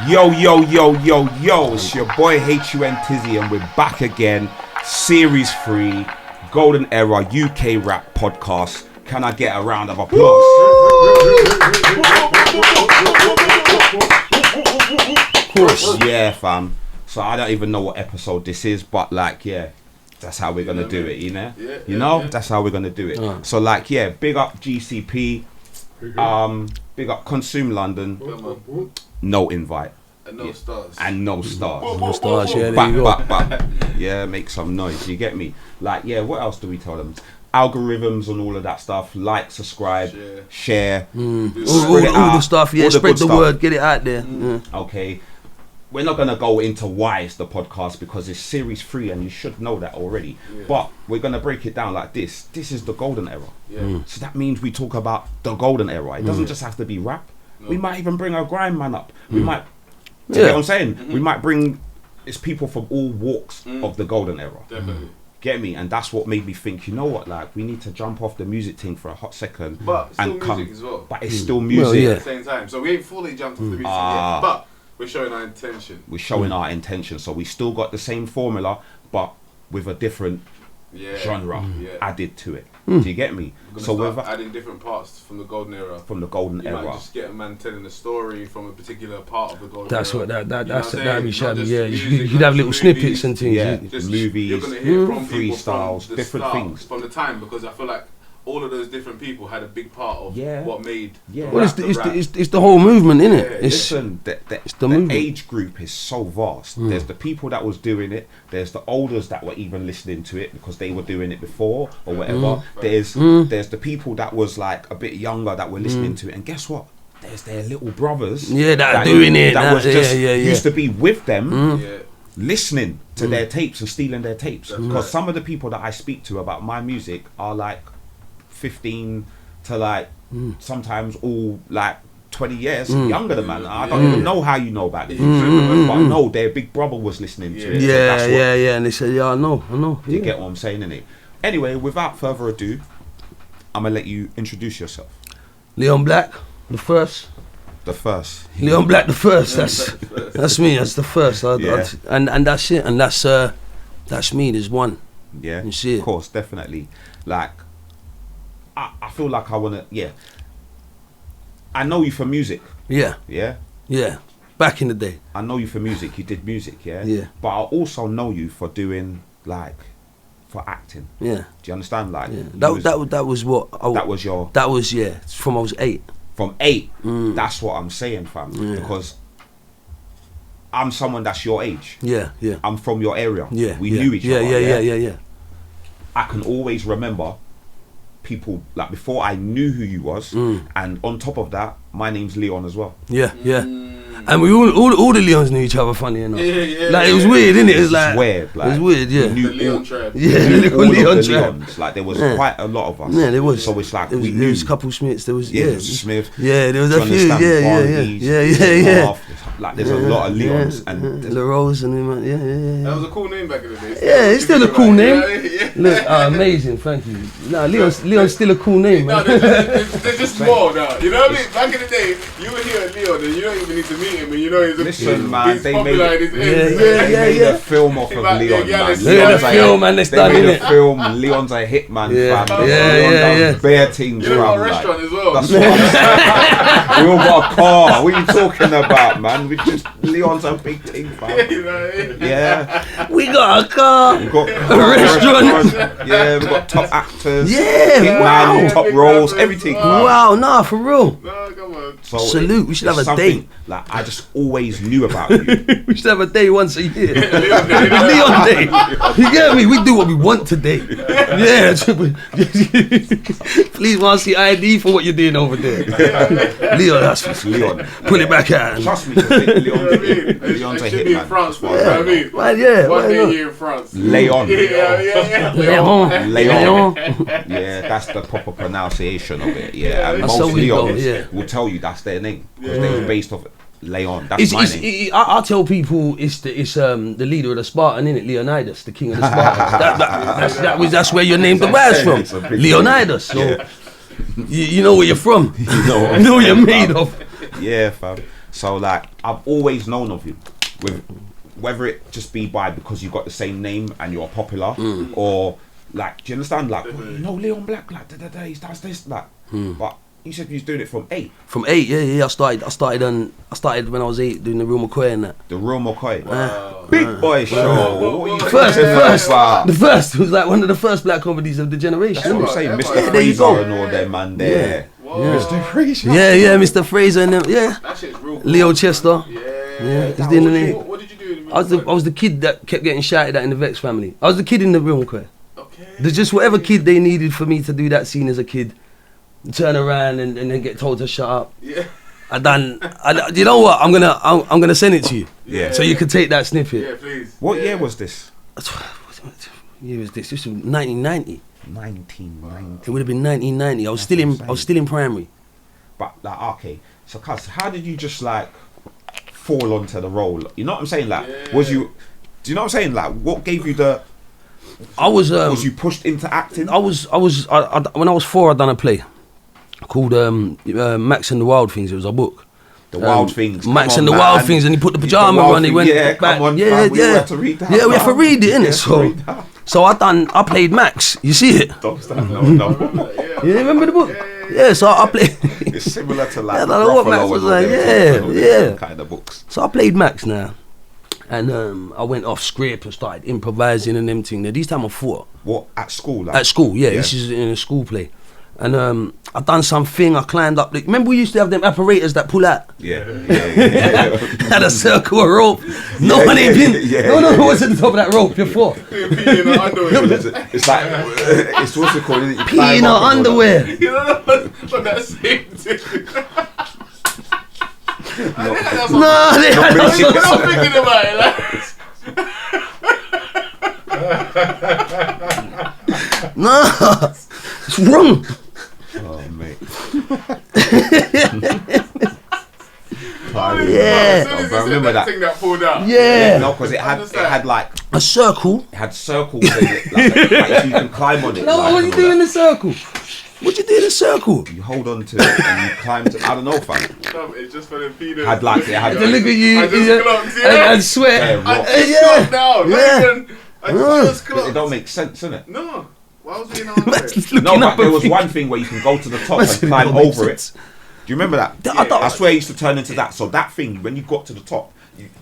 Yo, it's your boy HUN Tizzy and we're back again. Series 3, Golden Era UK Rap Podcast. Can I get a round of applause? Of course, yeah fam. So I don't even know what episode this is, but like, yeah, that's how we're gonna do it, you know? You know, that's how we're gonna do it. So like, yeah, big up GCP, big up Consume London, no invite. And no stars. And no stars. No stars, yeah, there you go. Back. Yeah, make some noise, you get me? Like, yeah, what else do we tell them? Algorithms and all of that stuff. Like, subscribe, share. All the stuff, yeah, spread the word, get it out there. Okay. We're not going to go into why it's the podcast because it's series 3 and you should know that already. But we're going to break it down like this. This is the golden era. So that means we talk about the golden era. It doesn't just have to be rap. No. We might even bring a grime man up. We might, you get what I'm saying? We might bring, it's people from all walks of the golden era. Definitely. Get me? And that's what made me think, you know what, like, we need to jump off the music thing for a hot second. But and still music as well. But it's still music. At the same time. So we ain't fully jumped off the music yet. But we're showing our intention. We're showing our intention. So we still got the same formula, but with a different genre added to it. Do you get me? So we're adding different parts from the golden era. From the golden era. You might just get a man telling a story from a particular part of the golden that's era. That'd be shabby. Yeah, you'd have little snippets and things. Yeah, movies, you're gonna hear from freestyles, different things from the time, because I feel like all of those different people had a big part of what made. Well, it's the whole movement, isn't it? Listen, the age group is so vast. There's the people that was doing it. There's the elders that were even listening to it because they were doing it before or whatever. There's the people that was like a bit younger that were listening to it. And guess what? There's their little brothers. Yeah, that are doing it. That was just used to be with them. Listening to their tapes and stealing their tapes. Because some of the people that I speak to about my music are like 15 to like sometimes all like 20 years younger than man. I don't even know how you know about it. But I know their big brother was listening to it. Yeah, and they said, I know. You get what I'm saying, innit? Anyway, without further ado, I'm gonna let you introduce yourself. Leon Black, the first. Leon Black, the first. That's me. That's the first. And that's it. And that's me. There's one. Yeah, you see it. Of course, definitely. Like, I feel like I wanna. Yeah. I know you for music. Yeah. Back in the day. I know you for music. You did music. Yeah. But I also know you for doing for acting. Yeah. Do you understand? Like that was what. That was your. That was from I was 8. From 8, that's what I'm saying, fam. Because I'm someone that's your age. Yeah. I'm from your area. Yeah. We knew each other. Yeah. I can always remember people like before I knew who you was, and on top of that, my name's Leon as well. Yeah. And we all the Leons knew each other, funny enough. Like it was weird, innit? It was like weird. Like, it was weird, yeah. The Leon tribe. Yeah, the Leon tribe. Like there was quite a lot of us. Yeah, there was. So it's like we knew. There was a couple Smiths. There was there was a Smith. Yeah, there was a few. Yeah. Like there's a lot of Leons and LaRose and yeah. That was a cool name back in the day. Yeah, it's still a cool name. Look, amazing, thank you. No, Leon's still a cool name. No, there's just more now. You know what I mean? Back in the day, you would hear Leon and you don't even need to meet him, and you know he's popular in his made a film off of Leon, man. The film, man, they made a film. Leon's a hitman, fam. Yeah. Bare things, you know, a restaurant as well. That's what I'm saying. We all got a car. What are you talking about, man? Leon's a big thing, fam. Yeah. We got a car. We got a restaurant. Yeah, we got top actors. Yeah, wow. Top roles, everything. Wow, nah, for real. No, come on. So salute. We should have a date. Like I just always knew about you. We should have a day once a year. Leon day. You get me? We do what we want today. Yeah. Please want to see ID for what you're doing over there. Leon, that's Leon. Pull it back out. Trust me, Leon's a hitman. In France, man. Yeah. One day here in France. Leon. Leon. Yeah, that's the proper pronunciation of it. Yeah, and most Leons will tell you that's their name because they're based off Leon. That's my name. I tell people it's the leader of the Spartan, innit? Leonidas, the king of the Spartans. That's where your name derives from. Leonidas. So you know where you're from. You know what you're made of. Yeah, fam. So like, I've always known of you, with whether it just be because you got the same name and you're popular, or like, do you understand? Like, well, you know, Leon Black, like, he does this, like, but you said you was doing it from 8. From 8, yeah. I started when I was 8 doing the Real Mckoy and that. The Real McKoy. Wow. Big boy show. The first was like one of the first black comedies of the generation. That's what I'm saying. Mr. Fraser and all them man there. Yeah. Mr. Fraser. Yeah, Mr. Fraser and them. Yeah. That shit's real cool. Leo Chester. Yeah. He's doing the name. What did you do in the I was the kid that kept getting shouted at in the Vex family. I was the kid in the Real Mckoy. Okay. There's just whatever kid they needed for me to do that scene as a kid. Turn around and then get told to shut up. Yeah. You know what? I'm gonna send it to you. Yeah. So you can take that snippet. Yeah, please. What year was this? What year was this? This was 1990. 1990. It would have been 1990. I was still in primary. But like, okay. So, cuz, how did you just like fall onto the role? You know what I'm saying? Like, do you know what I'm saying? Like, what gave you the? Was you pushed into acting? I when I was 4, I'd done a play called Max and the Wild Things. It was a book. The Wild Things. Max and the Wild Things, and he put the pajama on. He went back. Come on, we have to read that. Yeah, we have to read it, innit? So I played Max. You see it? No. You remember the book? Yeah. So I played. It's similar to like. I don't know what Max was like. Yeah. Kind of books. So I played Max now, and I went off script and started improvising and them thing. Now this time I'm 4. What, at school? Like? At school, yeah. This is in a school play. And I done something, I climbed up. Remember we used to have them apparatus that pull out? Yeah. Had a circle of rope. No one even. No, what's at the top of that rope before? Peeing in her underwear. It's like, it's what's it called? Peeing in her underwear. You know, on that same thing. I'm not thinking about it. No, it's wrong. Oh, mate. Yeah. I remember that thing that pulled out. Yeah. No, because it had like a circle. It had circles in it, like you can climb on it. No, what you do in the circle? What you do in the circle? You hold on to it and you climb to. I don't know, fam. It's just for the penis. Had like it had. Look at you. And sweat. I just down. I just clocked. It don't make sense, innit? No. Why was we not? No, but there was one thing where you can go to the top and climb over it. Do you remember that? I swear it used to turn into that. So that thing, when you got to the top,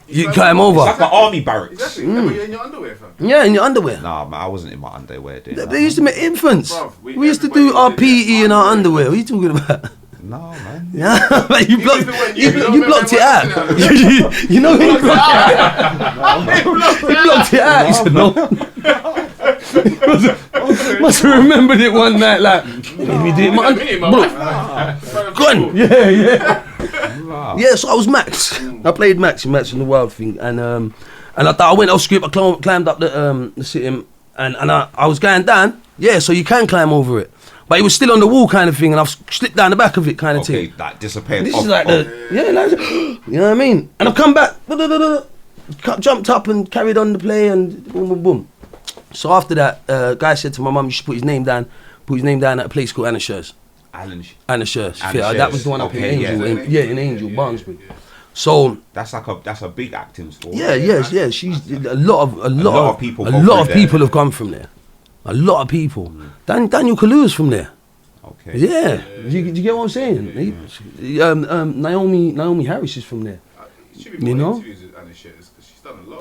you climb over. It's like an army barracks. Exactly. Were you in your underwear, fam? Yeah, in your underwear. Nah, man, I wasn't in my underwear. They used to make infants. Bruv, we used to do our PE in our underwear. What are you talking about? No, man. Yeah, man, you blocked it out. You know when you blocked it out. You blocked it out. He said no. Must have remembered it one night, like, we did my gun. Yeah, so I was Max. I played Max in Max and the Wild Thing, and I went off script. I climbed up the sitting, and I was going down. Yeah, so you can climb over it, but it was still on the wall kind of thing, and I've slipped down the back of it kind of thing. Okay, that disappeared. This is like like, you know what I mean? And I've come back, jumped up and carried on the play, and boom, boom, boom. So after that, guy said to my mum, you should put his name down at a place called SCHER. SCHER. That was the one up in Angel. In Angel, Barnesbury. So that's a big acting school. Yeah. She's a lot of people have come from there. A lot of people. Daniel Kaluuya's from there. Okay. Yeah. Do you get what I'm saying? Naomi Harris is from there. You know.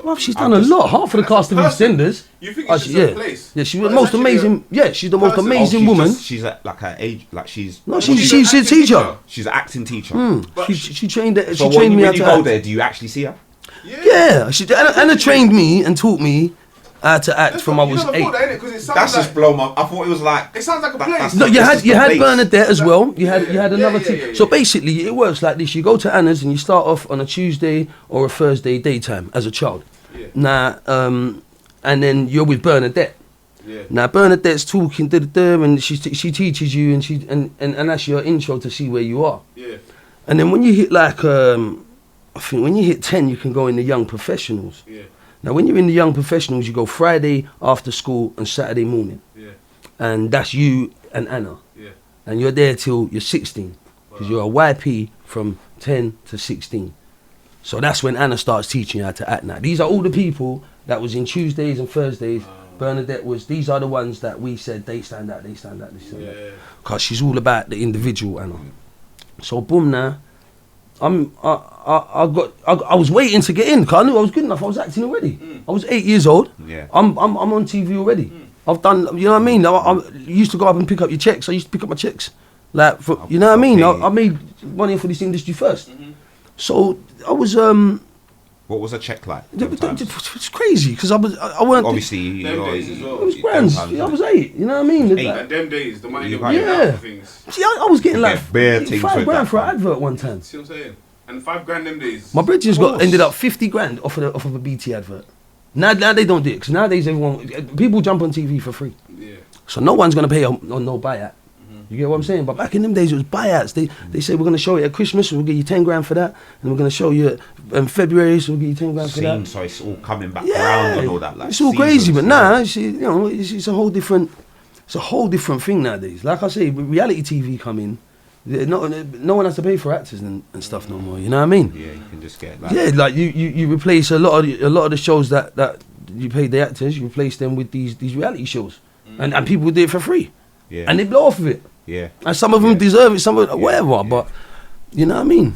Well, she's done a lot. Half of the cast of EastEnders. You think it's just a place? Yeah, she's the most amazing. Yeah, she's the most amazing woman. She's like her age, like she's. No, she's a teacher. She's an acting teacher. She trained. So she trained me when you how to go there, do you actually see her? Yeah. Anna trained me and taught me how to act from I was 8. That's just blow my. I thought it was like. It sounds like a place. No, you had Bernadette as well. You had another team. So basically, it works like this: you go to Anna's and you start off on a Tuesday or a Thursday daytime as a child. Yeah. Now, and then you're with Bernadette. Yeah. Now Bernadette's talking, and she teaches you, and that's your intro to see where you are. Yeah. And then when you hit like, I think when you hit 10, you can go in the young professionals. Yeah. Now when you're in the young professionals, you go Friday after school and Saturday morning. Yeah. And that's you and Anna. Yeah. And you're there till you're 16, because you're a YP from 10 to 16. So that's when Anna starts teaching you how to act now. These are all the people that was in Tuesdays and Thursdays. Bernadette these are the ones that we said they stand out. Because she's all about the individual, Anna. So boom now, I was waiting to get in because I knew I was good enough. I was acting already. I was 8 years old. Yeah. I'm on TV already. I've done, you know what I mean? I used to go up and pick up your checks. I used to pick up my checks. Like, you know what I mean? I made money for this industry first. So I was What was a check like? It's crazy because I weren't. Obviously, days as well. It was grand. I was 8. You know what I mean? 8. And them days, the money things. See, I was getting like bare things $5 grand for an advert one time. See what I'm saying? And $5 grand them days. My bridges ended up 50 grand off of a BT advert. Now they don't do it because nowadays people jump on TV for free. Yeah. So no one's gonna pay on no buyout. You get what I'm saying? But back in them days, it was buyouts. They say we're going to show you at Christmas, we'll give you 10 grand for that, and we're going to show you in February, so we'll give you 10 grand for that. So it's all coming back around and all that. Like it's all crazy, but now it's a whole different thing nowadays. Like I say, reality TV come in, no one has to pay for actors and stuff no more. You know what I mean? Yeah, you can just get like you replace a lot of the shows that you pay the actors, you replace them with these reality shows, and people do it for free. Yeah. And they blow off of it. Yeah. And some of them deserve it, some of them, whatever. But you know what I mean.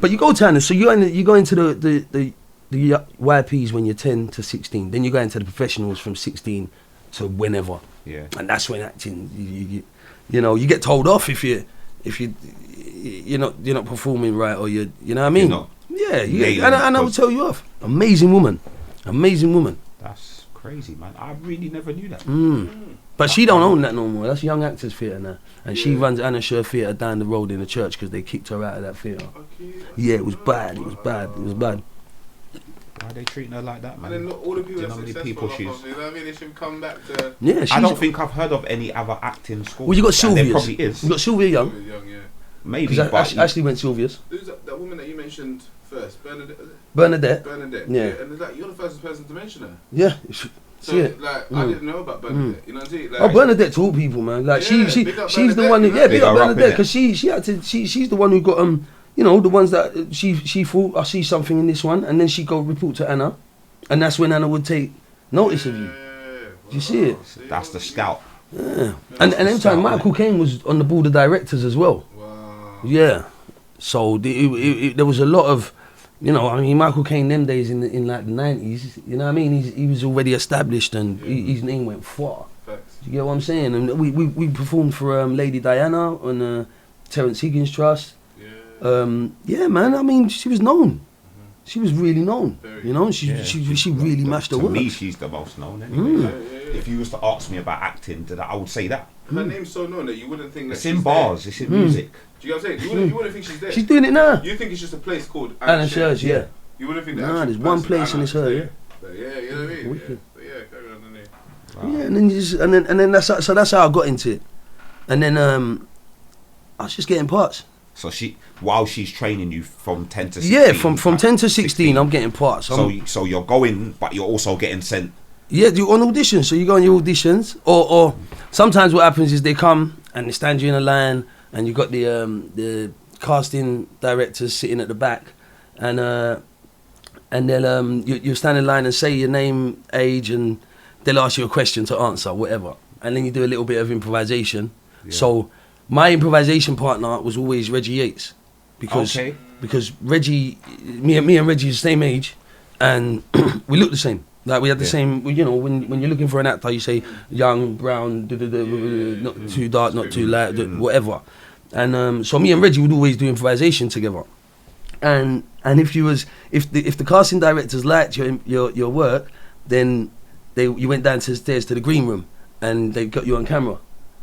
But you go to Anna, so you go into the YPs when you're 10 to 16. Then you go into the professionals from 16 to whenever. Yeah. And that's when acting, you get told off if you're not performing right, or you know what I mean. And I will tell you off. Amazing woman. That's crazy, man. I really never knew that. But she don't own that no more. That's Young Actors Theatre now. And she runs SCHER Theatre down the road in the church because they kicked her out of that theatre. Yeah, it was bad. It was bad. Why are they treating her like that, man? And then all the people you know how many people she's... You know what I mean? They should come back to... Yeah, I don't think I've heard of any other acting schools. Well, you got Sylvia's. Sylvia's. There probably is. You got Sylvia Young. Maybe, but... Ashley went Sylvia's. Who's that woman that you mentioned first? Bernadette. Yeah. And you're the first person to mention her. Yeah. So, I didn't know about Bernadette. You know what I'm saying? Bernadette to all people, man. Like she's the one. Big up Bernadette because she's the one who got the ones that she thought I see something in this one, and then she go report to Anna, and that's when Anna would take notice of you. Do you see it? That's the scout. Yeah. And every time Michael Caine was on the board of directors as well. Wow. Yeah. So there was a lot of. Michael Caine them days in like the 90s, you know what I mean? He was already established and his name went far. Facts. You get what I'm saying? And we performed for Lady Diana on Terence Higgins Trust. Yeah, man. I mean, she was known. She was really known. She really mashed her work. To me, she's the most known. Anyway. If you was to ask me about acting, I would say that. Her name's so known that you wouldn't think that it's in bars. It's in music. Do you know what I'm saying? You wouldn't think she's there. She's doing it now. You think it's just a place called SCHER, yeah. You wouldn't think that. Nah, there's one place and it's her, yeah. But yeah, you know what I mean? Carry on, innit? Wow. Yeah, and then that's how I got into it. And then I was just getting parts. So while she's training you from 10 to 16. Yeah, from 10 to 16, I'm getting parts. So you're going, but you're also getting sent. Yeah, you're on auditions. So you go on your auditions, or sometimes what happens is they come and they stand you in a line, and you got the casting directors sitting at the back, and they'll you stand in line and say your name, age, and they'll ask you a question to answer, whatever, and then you do a little bit of improvisation. Yeah. So my improvisation partner was always Reggie Yates, because Reggie, me and Reggie are the same age, and we look the same. Like we had the same, when you're looking for an actor, you say young, brown, not too dark, not too light, whatever. And so me and Reggie would always do improvisation together. And if the casting directors liked your work, then you went downstairs to the green room and they got you on camera.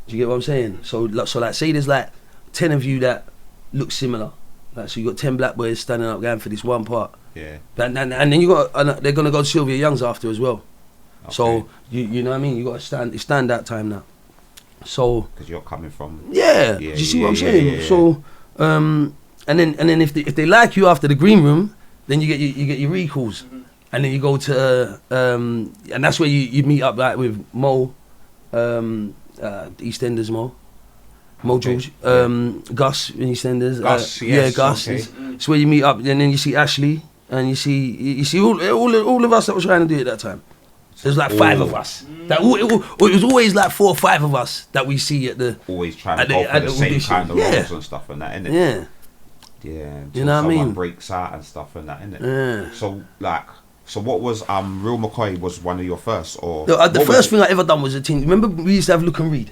Do you get what I'm saying? So like say there's like 10 of you that look similar. Like, so you got 10 black boys standing up going for this one part. Yeah. And then you got they're gonna go to Sylvia Young's after as well. Okay. So you know what I mean. You got to stand that time now. So because you're coming from. Yeah. Do you see what I'm saying? Yeah. So and then if they like you after the green room, then you get your recalls, and then you go to and that's where you meet up like with Mo, EastEnders Mo, Mojules, Gus in EastEnders. Gus, yes, Gus. okay. It's where you meet up, and then you see Ashley, and you see all of us that was trying to do it at that time. There's like 5 of us. That it was always like 4 or 5 of us that we see at the. Always trying to go for the same kind of roles and stuff and that, innit? Yeah. Yeah. You know what I mean? Breaks out and stuff and that, innit? Yeah. So what was Real Mckoy was one of your first, or the first thing I ever done was a team. Remember we used to have Look and Read.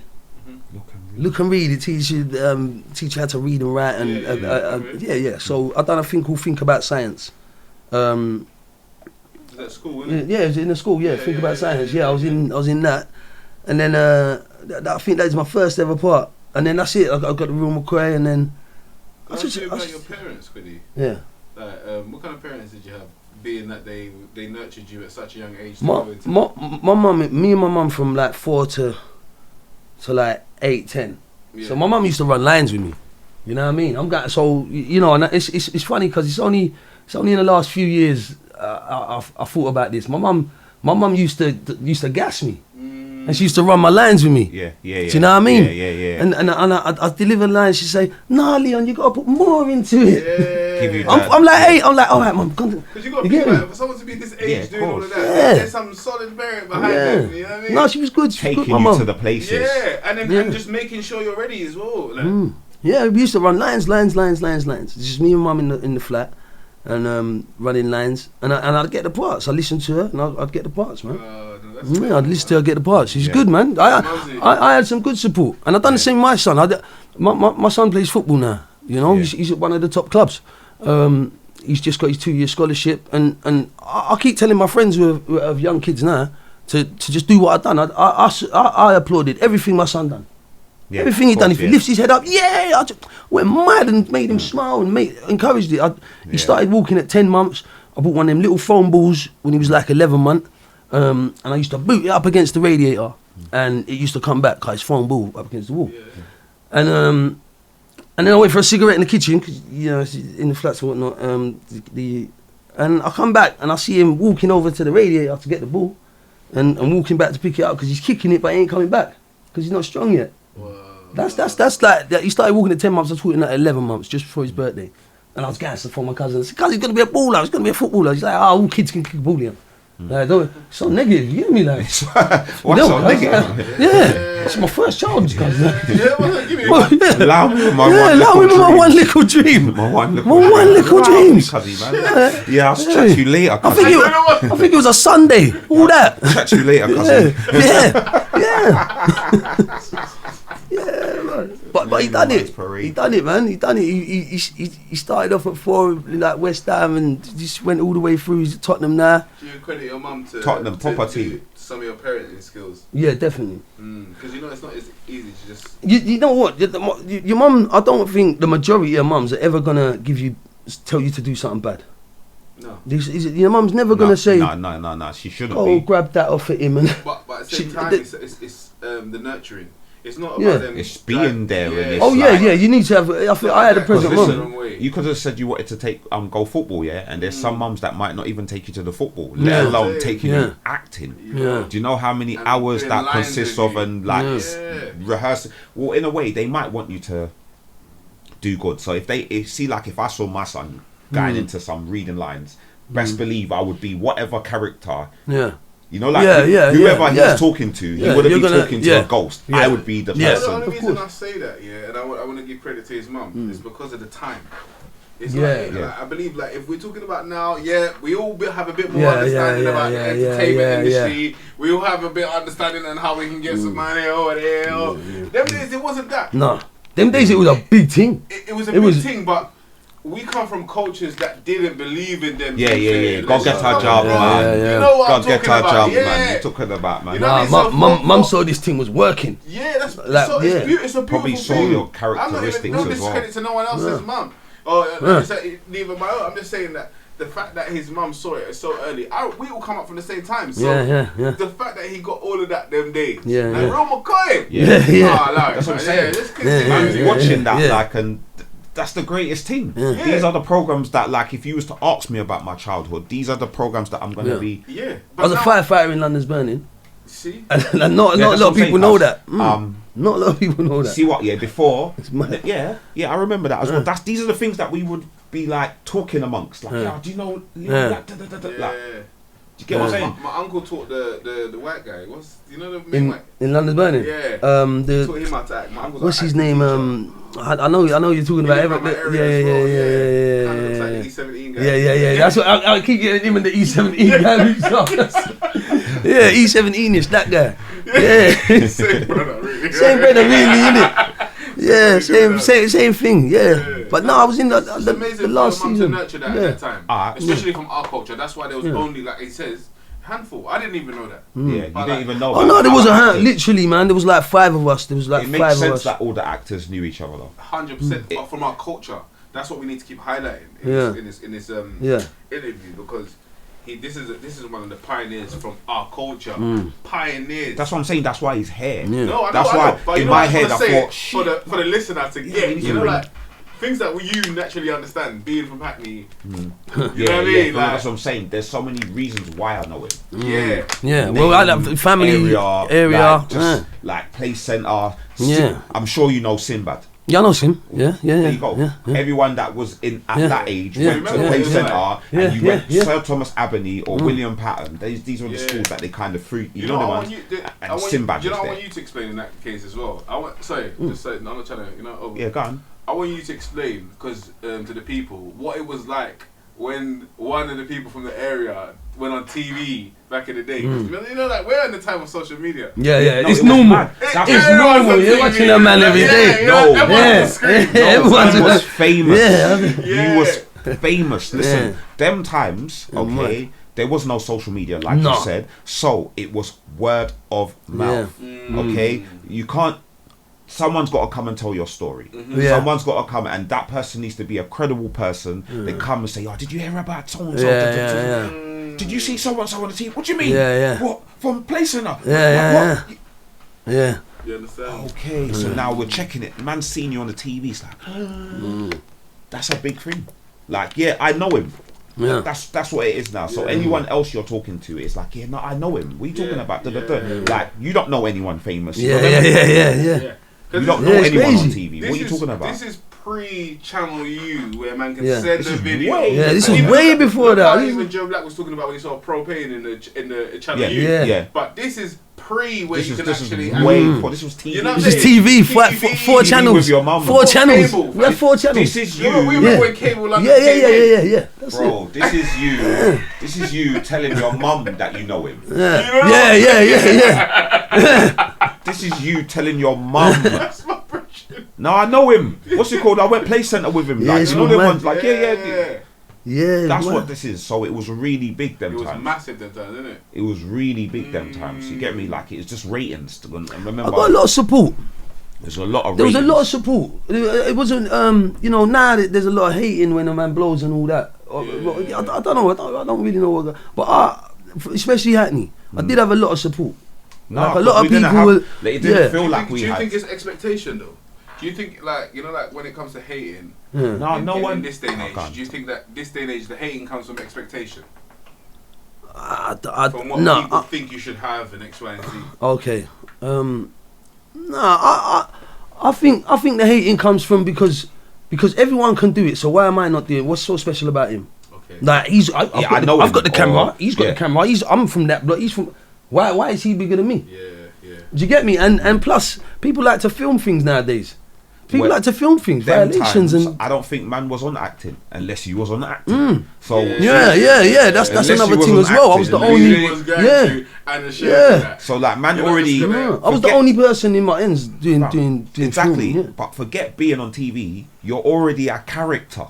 Look and Read. It teach you how to read and write and So I done a thing called Think About Science. Is that school, isn't it? Yeah, it was in the school. Yeah, Think About Science. Yeah, I was in that, and then I think that was my first ever part. And then that's it. I got the Real Mckoy, and then. I was about your parents, Quiddy. Yeah. Like, what kind of parents did you have? Being that they nurtured you at such a young age. My mum, me and my mum from like 4 to like 8, 10. Yeah. So my mum used to run lines with me. You know what I mean? And it's funny because it's only in the last few years I thought about this. My mum used to gas me, and she used to run my lines with me. Yeah. Do you know what I mean? Yeah. And I deliver lines. She say, "Nah, Leon, you gotta put more into it." Yeah. I'm like, hey, all right, mum. Because you gotta be like, for someone to be this age doing all of that, there's some solid merit behind them. You know what I mean? No, she was good. Taking you to the places. Yeah, and just making sure you're ready as well. Like. Yeah, we used to run lines. It's just me and mum in the flat, and running lines, and I'd get the parts. I listened to her, and I'd get the parts, man. I'd listen to her get the parts. She's good, man. I had some good support, and I've done the same with my son. My son plays football now. You know, he's at one of the top clubs. He's just got his 2-year scholarship, and I keep telling my friends who have young kids now to just do what I've done. I applauded everything my son done. Yeah, everything he done. If he lifts his head up, I just went mad and made him smile and encouraged it. He started walking at 10 months. I bought one of them little foam balls when he was like 11 months, and I used to boot it up against the radiator, and it used to come back because it's foam ball up against the wall. And then I went for a cigarette in the kitchen, cause, you know, in the flats and whatnot. And I come back and I see him walking over to the radiator to get the ball, and walking back to pick it up because he's kicking it, but he ain't coming back because he's not strong yet. Wow. That's like that. He started walking at 10 months. I was walking at 11 months just before his birthday, and I was gassed for my cousin. I said, "Cuz he's gonna be a baller. He's gonna be a footballer." He's like, "Oh, all kids can kick a ball here." Like, so negative, you get me, like. What's so negative? Yeah, it's my first child, cuz. Allow me my one little dream. My one little dream. Yeah, I'll chat to you later, cousin. I think it was a Sunday. All that. Chat to you later, cousin. Yeah, man. But he done it. He done it, man. He done it. He started off at 4 like West Ham and just went all the way through. He's at Tottenham now. Do you credit your mum to Tottenham proper team? Some of your parenting skills. Yeah, definitely. Because you know it's not as easy to just. You know what? Your mum. I don't think the majority of mums are ever gonna tell you to do something bad. No. Your mum's never gonna say. No. She shouldn't. Oh, grab that off at him and. But at the same time, it's the nurturing. It's not about them. It's being there. Yeah. And you need to have. I had a present mum. You could have said you wanted to go football, and there's some mums that might not even take you to the football, let alone taking you acting. Yeah. Do you know how many hours that consists of and like rehearsing? Well, in a way, they might want you to do good. So if I saw my son going into some reading lines, best believe I would be whatever character. Yeah. You know, like whoever he's talking to, he wouldn't be talking to a ghost. I would be the person. The only reason I say that, and I want to give credit to his mum, is because of the time. It's like, I believe, like, if we're talking about now, we all have a bit more understanding about the entertainment industry. We all have a bit of understanding on how we can get some money over there. Them days, it wasn't that. No. Them days, it was a big thing. It was a big thing, but we come from cultures that didn't believe in them. Yeah. Go get our job, man. You know what I'm talking about? Man. You're talking about, man. You know mum saw this thing was working. Yeah, it's a beautiful probably saw thing. your characteristics as well. No discredit to no one else's mum. Neither my own. I'm just saying that the fact that his mum saw it so early, we all come up from the same time. So the fact that he got all of that them days. Real Mckoy. That's what I'm saying. Watching that, and that's the greatest thing. These are the programs that, like, if you was to ask me about my childhood, these are the programs that I'm gonna be. I was a firefighter in London's Burning. See? And not a lot of people know that. Not a lot of people know that. See what? Yeah, before. Yeah, I remember that as well. These are the things that we would be like talking amongst. Like, do you know? Like, do you get what I'm saying? My uncle taught the white guy. You know the main white in London's Burning? Yeah. Taught him how to act. My uncle's what's his name? I know you're talking about. Yeah. Kind of looks like the E17 guy. Yeah. That's what I keep getting him and the E17 guy. Yeah, E17ish, that guy. Yeah. Same brother, really. Same brother, really, innit? Yeah, same thing. Yeah. But no, I was in the last season. To nurture that at that time, especially from our culture. That's why there was only, like he says, handful. I didn't even know that. Yeah, you didn't even know. Oh no, there was a hand. Literally, man, there was like 5 of us. There was like 5 of us. It makes sense that all the actors knew each other, though. 100%. But from our culture, that's what we need to keep highlighting in this interview, because this is one of the pioneers from our culture. Pioneers. That's what I'm saying. That's why he's here. Yeah. No, I know. That's why but in my head I thought for the listener to get, you know, like things that you naturally understand, being from Hackney. You know what I mean? Like, that's what I'm saying. There's so many reasons why I know it. Yeah. Well, I like family area, like Place Centre. Yeah. I'm sure you know Sinbad. Yeah, I know him. Yeah. There you go. Everyone that was at that age went to Place Centre, and you went Sir Thomas Abney or William Patton. These were the schools that they kind of threw. You know the ones. And Sinbad. You know, I want you to explain in that case as well. I'm not trying to. Yeah, go on. I want you to explain, because to the people, what it was like when one of the people from the area went on TV back in the day. You know, like, we're in the time of social media. Yeah, it's normal. It's normal. You're watching a man every day. Everyone was famous. You was famous. Listen, them times, okay, there was no social media, like you said, so it was word of mouth. Okay, you can't. Someone's got to come and tell your story. Someone's got to come, and that person needs to be a credible person. They come and say, "Oh, did you hear about so and so? Did you see so and so on the TV? What do you mean? What, from Place Centre? Yeah. You understand? Okay, so now we're checking it. Man's seen you on the TV. It's like, that's a big thing. Like, I know him. Yeah. That's what it is now. So anyone else you're talking to, it's like, no, I know him. What are you talking about? Like, you don't know anyone famous. Yeah. You don't know anyone on TV. What are you talking about? This is pre-Channel U, where man can send a video. This is way before that. Even Joe Black was talking about when he saw propane in the Channel U. But this is where you can actually. This was TV. You know this is TV. 4 channels. With your mum. 4 channels. We have 4 channels. This is you. We remember when cable. Yeah. That's bro, this is you. This is you telling your mum that you know him. This is you telling your mum. That's my impression. No, I know him. What's it called? I went Play Centre with him. Like, you know the ones like that's what this is. So it was really big them times. It was massive them times, isn't it? It was really big them times. You get me? Like, it's just ratings. And remember, I got a lot of support. There's a lot of. There was a lot of support. It wasn't. Now there's a lot of hating when a man blows and all that. I don't know. I don't really know. But especially Hackney, I did have a lot of support. No, like a lot of people it didn't feel like we had. Do you think it's expectation though? Do you think, like, you know, like when it comes to hating, in this day and age, do you think that this day and age the hating comes from expectation? From what people think you should have and X, Y, and Z. Okay. I think the hating comes from because everyone can do it. So why am I not doing it? What's so special about him? Okay. Like I've got the camera. He's got the camera. I'm from that block. He's from. Why is he bigger than me? Yeah. Do you get me? And plus, people like to film things nowadays. People like to film things, violations, and I don't think man was on acting unless you was on acting. So that's another thing as well. I was the only So like man already. I was the only person in my ends doing exactly. Film, But forget being on TV. You're already a character.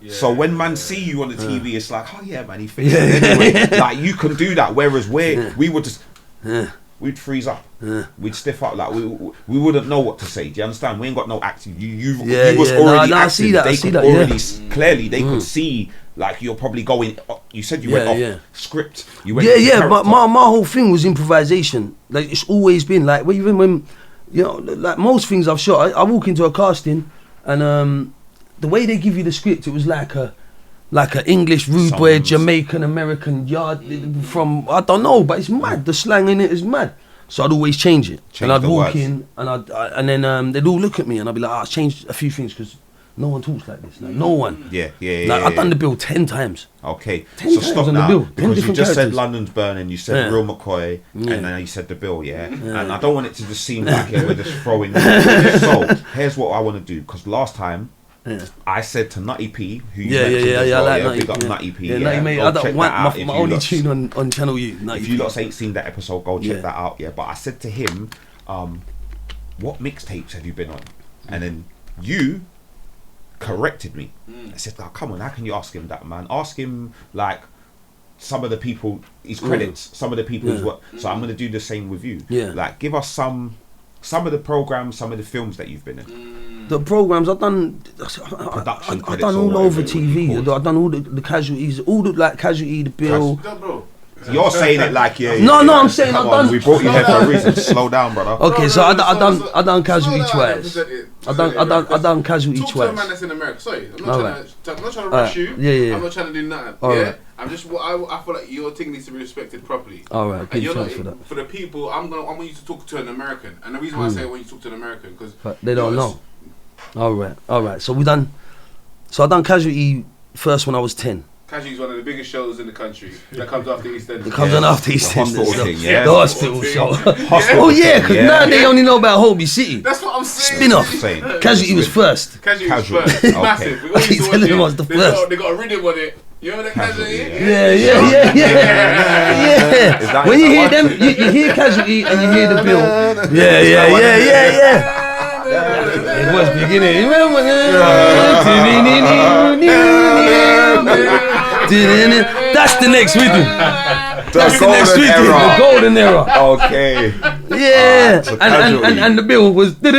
So when man see you on the TV, it's like, oh yeah, man, he fixed it anyway. Like you can do that. Whereas we would just. We'd freeze up. We'd stiff up. Like we wouldn't know what to say. Do you understand? We ain't got no acting. You was already acting. They could already clearly they could see. Like you're probably going. You said you went off script. You went But my whole thing was improvisation. Like it's always been like even when like most things I've shot. I walk into a casting and the way they give you the script, it was like like an English rude boy, Sounds- Jamaican American yard from I don't know, but it's mad. The slang in it is mad. So I'd always change it, Change and I'd the walk words. in, and then they'd all look at me, and I'd be like, I've changed a few things because no one talks like this. Like, no one. Yeah. Like, I've done the bill 10 times. Okay, 10 so times stop on the now bill, 10 because you different just said characters. London's Burning, you said Yeah. Real McKoy, Yeah. and then you said the bill, and I don't want it to just seem like we're just throwing. So here's what I want to do, because last time I said to Nutty P, who you mentioned as well, I like Nutty. big up Nutty P, Yeah, Nutty, mate, go I don't check want that out if my you only lots- tune on Channel U. Nutty If you P. lots ain't seen that episode, go check Yeah. that out. But I said to him, what mixtapes have you been on? And then you corrected me. I said, oh, come on, how can you ask him that, man? Ask him like some of the people, his credits, some of the people he's worked. So I'm gonna do the same with you. Yeah. Like, give us some of the programs, some of the films that you've been in. The programs I've done, Production I've credits done or all whatever over it would be TV. called. I've done all the casualties, all the like casualty, the bill. Bro. You're saying it like No, I'm saying come I've on, done- we brought you here for a reason. Slow down, brother. Okay, so I done casualty slow down and twice. present it. I done casualty Talk to a man twice. that's in America. Sorry, I'm Alright. not trying to rush you. Yeah. I'm not trying to do nothing. Alright. I'm just. I feel like your thing needs to be respected properly. All right, And good you're thanks not, for that. for the people, I want you to talk to an American, and the reason why I say I want you to talk to an American because But they don't know. All right. So I done casualty first when I was 10. Casualty is one of the biggest shows in the country that comes after EastEnders. It comes on after East The hospital End. thing, yeah. The hospital show. Hospital Oh yeah, thing, because yeah. now they only know about Holby City. That's what I'm saying. Spin-off. Same. Casualty was first. Casualty was Casualty. first. Okay. Massive. We I always keep used to telling watch them it. I was the They first. got a rhythm on it. You remember that Casualty? Yeah. When you hear them, you hear casualty and you hear the bill. Yeah. It was beginning. That's the next rhythm. That's the next rhythm. The golden era. Okay. Yeah. So And the bill was with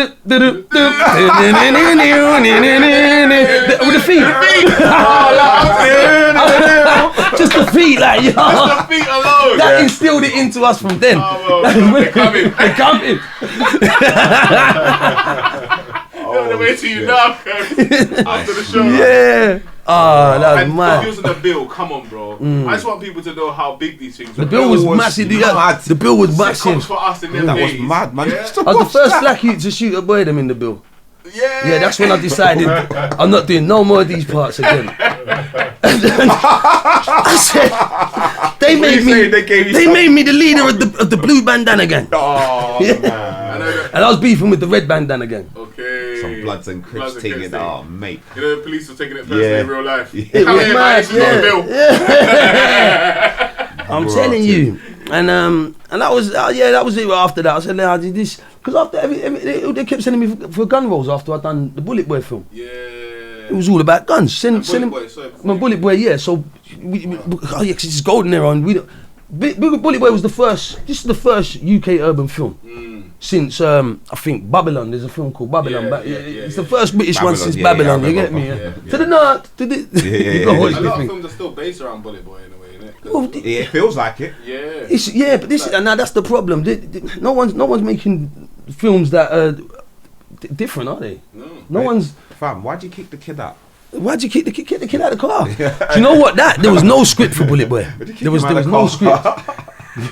the feet. Just the feet, like yo. The feet alone. That instilled it into us from then. They're coming. They're coming. On the way to you now, after the show. Yeah. Oh, that was And mad. using the bill, come on, bro. I just want people to know how big these things were. The bill was massive. The bill was Sitcoms massive. for us in them That was days. mad, man. Yeah, I was the first black youth to shoot a boy them in the bill. Yeah, that's when I decided I'm not doing no more of these parts again. I said they made me. They made me the leader of the blue bandana gang, Oh, man. and I was beefing with the red bandana gang. Okay. Some Bloods and Crips Crips taking it. thing. Oh, mate. You know the police were taking it personally Yeah. in real life. It Come was here, mad, man, this is not a bill. I'm Bro, telling you, and that was that was it. After that, I said, "Nah, I did this," because after they kept sending me for gun rolls after I done the Bullet Boy film. Yeah. It was all about guns. Send him. Bullet Boy, sorry. My Bullet Boy, yeah. So, oh yeah, 'cause it's golden era, and we don't. Bullet Boy was the first. This is the first UK urban film since I think Babylon. There's a film called Babylon. It's the first British one since Babylon. You get me? To the north. To the. A lot of films are still based around Bullet Boy in a way, innit? Well, Yeah, it feels like it. Yeah. but this and now that's the problem. No one's making films that are different, are they? No one's. Fam, why'd you kick the kid out? Why'd you kick the kid out of the car? Do you know what? There was no script for Bullet Boy. There was no script. He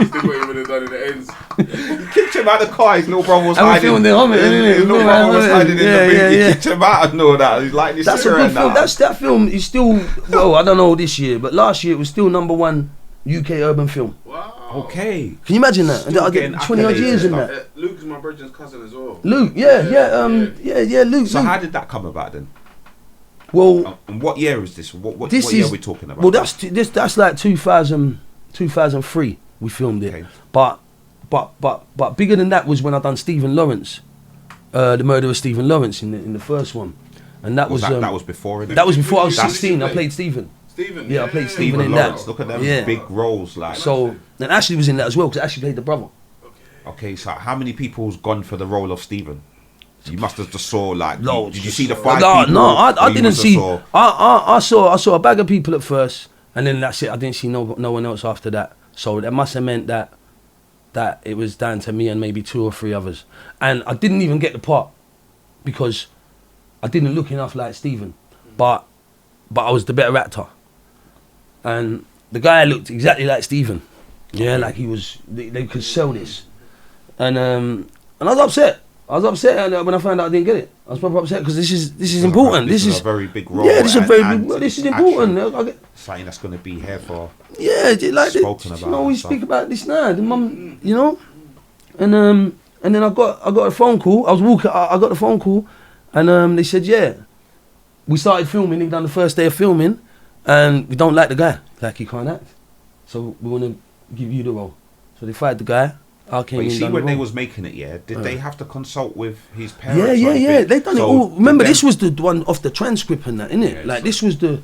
still what he would have done in the ends. You kicked him out of the car, his little brother was And we hiding. filmed the helmet, innit? His little brother was hiding in the Yeah, bin. yeah, You yeah. kicked him out and all that. He's like this. That's a good film. That film is still. Well, I don't know this year, but last year it was still #1 UK urban film. Wow. Okay. Can you imagine that? Still I get getting 20 odd accolades years in and that. Luke is my brother's cousin as well. Luke, Luke. So how did that come about then? Well, And what year is this? What this year is are we talking about? Well, that's like 2003. We filmed it, Okay. but bigger than that was when I done Stephen Lawrence, the murder of Stephen Lawrence in the first one, and that was that was before. that was before I was That's- 16. I played Stephen. Stephen. Yeah, I played Stephen Stephen in that. Lawrence. Look at them Yeah. big roles, like. So and Ashley was in that as well because Ashley played the brother. Okay, so how many people's gone for the role of Stephen? You must have just saw like. Loads. Did you see the 5 people? No, I or you didn't must have see. saw- I saw a bag of people at first, and then that's it. I didn't see no one else after that. So that must have meant that it was down to me and maybe 2 or 3 others. And I didn't even get the part because I didn't look enough like Stephen. But but I was the better actor. And the guy looked exactly like Stephen. Yeah, like he was. They could sell this, and I was upset. When I found out I didn't get it. I was probably upset because this is important. This is a very big role. Yeah, this is a very big. This is important. Something that's going to be here for. Yeah, like spoken about. You know, we speak about this now. The mum, you know, and then I got a phone call. I was walking. I got the phone call, and they said, yeah, we started filming. We've done the first day of filming, and we don't like the guy. Like he can't act, so we want to give you the role. So they fired the guy. But you see, when they was making it, did they have to consult with his parents? Yeah. They done it all. Remember, this was the one off the transcript and that, innit? Yeah, like this is the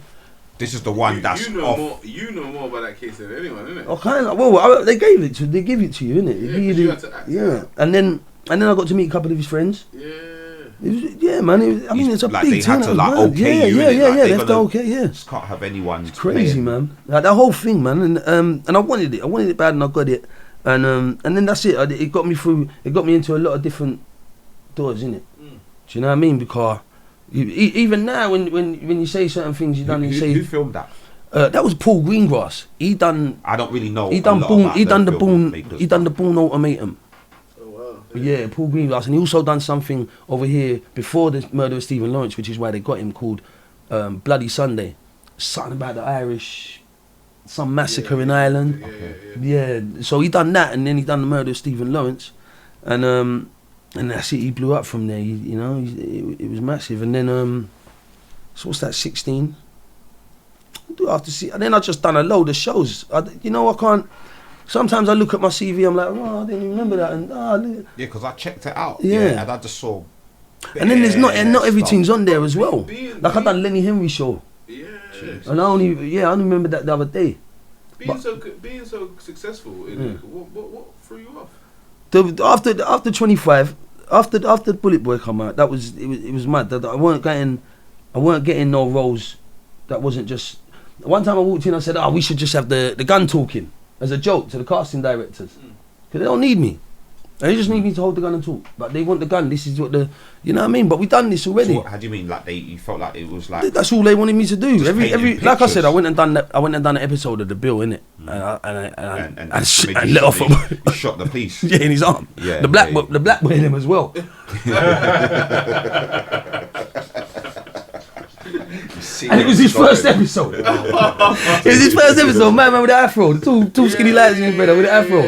one that's you know off. More, you know more about that case than anyone, innit? Oh, kind of. Well, they give it to you, innit? Yeah, you had to act. Yeah, and then I got to meet a couple of his friends. Yeah. Man. It's a like big they had to like okay you. Yeah. They have to okay. Yeah. Just can't have anyone. It's crazy, man. Like that whole thing, man. And I wanted it. I wanted it bad, and I got it. And then that's it. It got me through. It got me into a lot of different doors, innit? Do you know what I mean? Because even now, when you say certain things, Who filmed that? That was Paul Greengrass. He done. I don't really know. He done the Bourne Ultimatum. Oh wow. Yeah, Paul Greengrass, and he also done something over here before the murder of Stephen Lawrence, which is why they got him, called Bloody Sunday. Something about the Irish. Some massacre in Ireland. Yeah. So he done that, and then he done the murder of Stephen Lawrence, and that's it. He blew up from there. It was massive. And then so what's that? 16. And then I just done a load of shows. I can't. Sometimes I look at my CV. I'm like, oh, I didn't even remember that. And because I checked it out. Yeah. And I just saw. And then there's not everything's on there as well. Like I done Lenny Henry show. Yeah. And I only remember that the other day. Being so successful, what threw you off? After 25, after Bullet Boy come out, it was mad. That I weren't getting no roles. That wasn't just. One time I walked in, I said, we should just have the gun talking as a joke to the casting directors, because they don't need me. They just need me to hold the gun and talk, but they want the gun. This is what you know what I mean. But we done this already. So how do you mean? Like you felt like it was like that's all they wanted me to do. Every like I said, I went and done an episode of The Bill, innit? And let off. You shot the piece. Yeah, in his arm. Yeah, the black boy in him as well. And it was his first episode. It was his first episode. Man with the afro, the two skinny lads in his brother with the afro.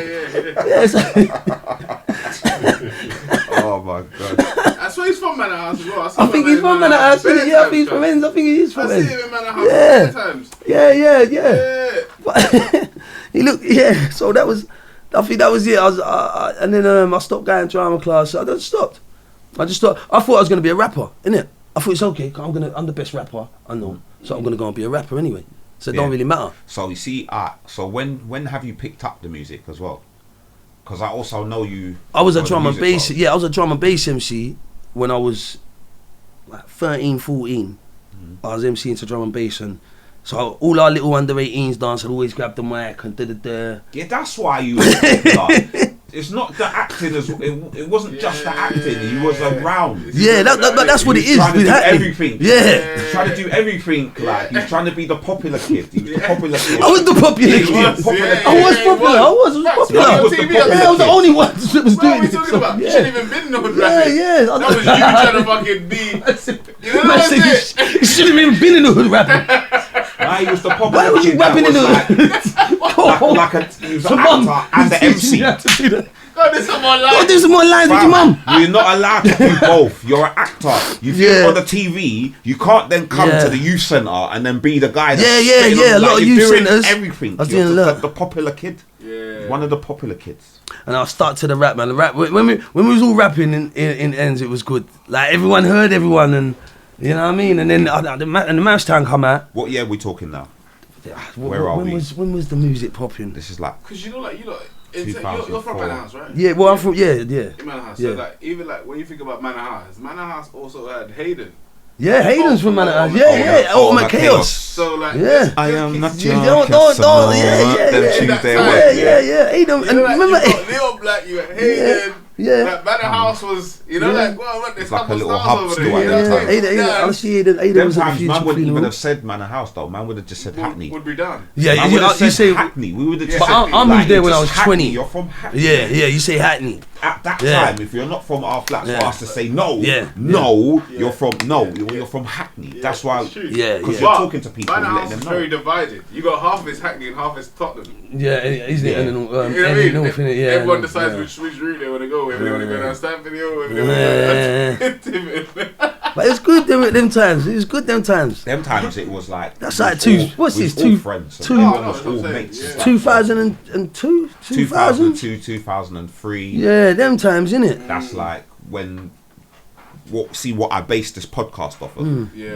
Oh my god! That's where he's from, Manor House as well. I think he's from Manor House. Yeah, I think he's from Enns. I think he is from Enns. I see him in Manor House times. Yeah. But he looked. Yeah. So that was. I think that was it. And then I stopped going to drama class. I just stopped. I thought I was going to be a rapper, innit? I thought it's okay. I'm the best rapper I know, so I'm going to go and be a rapper anyway. So it don't really matter. So you see, so when have you picked up the music as well? Because I also know you. I was a drum and bass. Yeah, I was a drum and bass MC when I was like 13, 14. I was MCing to drum and bass, and so all our little under 18s dance would always grab the mic and da. Yeah, that's why you was popular. It's not the acting it wasn't just the acting. He was around. Yeah, that's what it is. Trying to do everything. Yeah. He's trying to do everything. Like he's trying to be the popular kid. He was the popular kid. I was the popular kid. I was popular. I was popular. I was the only one that was doing it. What are we talking about? You shouldn't even been in the hood rapping. Yeah. That was you trying to fucking be. You know what I'm saying? You shouldn't even been in the hood rapping. Nah, he was the popular kid. Why was you rapping in the hood? He was an actor and the MC. Go do some more lines. Go do some more lines with your mum. You're not allowed to do both. You're an actor. You feel on the TV. You can't then come to the youth centre and then be the guy. Yeah. A lot of youth centres. Everything. I was doing a lot. The popular kid. Yeah. One of the popular kids. And I'll start to the rap, man. The rap when we was all rapping in Enns, it was good. Like everyone heard everyone, and you know what I mean. And then the Mouse Town come out. What year are we talking now? Where are we? When was the music popping? This is like because you know you're from Manor House, right? Yeah, well I'm from in Manor House. So like even like when you think about Manor House also had Hayden. Yeah, Hayden's from Manor House. Yeah. Ultimate Chaos. So like I am not your don't Yeah. Hayden. And remember Leo Black, you had Hayden. That Manor House was, you know, like, well, look, there's like a couple little stars hub over still there. Ada was at the times, Future man wouldn't even funeral. have said Manor House though. Man would have just said Hackney. Would be done. Yeah, Man would have you said say Hackney. We would have just But said, I moved there when I you're was just 20. Hackney, you're from Hackney. Yeah, you say Hackney. At that time, if you're not from our flats, for us to say you're from Hackney. Yeah, that's why. Yeah, because you're talking to people, Manor and House letting is them know. very divided. You got half is Hackney and half is Tottenham. Yeah, isn't it? Yeah. And You know what I mean? North, innit? Yeah, Everyone decides which route they want to go. Whether they want to go down Stamford Hill, whether they want to go But it's good them times. It was good them times. Them times it was like That's like two. What's this? all friends. Two. All mates. Yeah. 2002, 2002, 2003. Yeah, them times, innit? That's like when. What I based this podcast off of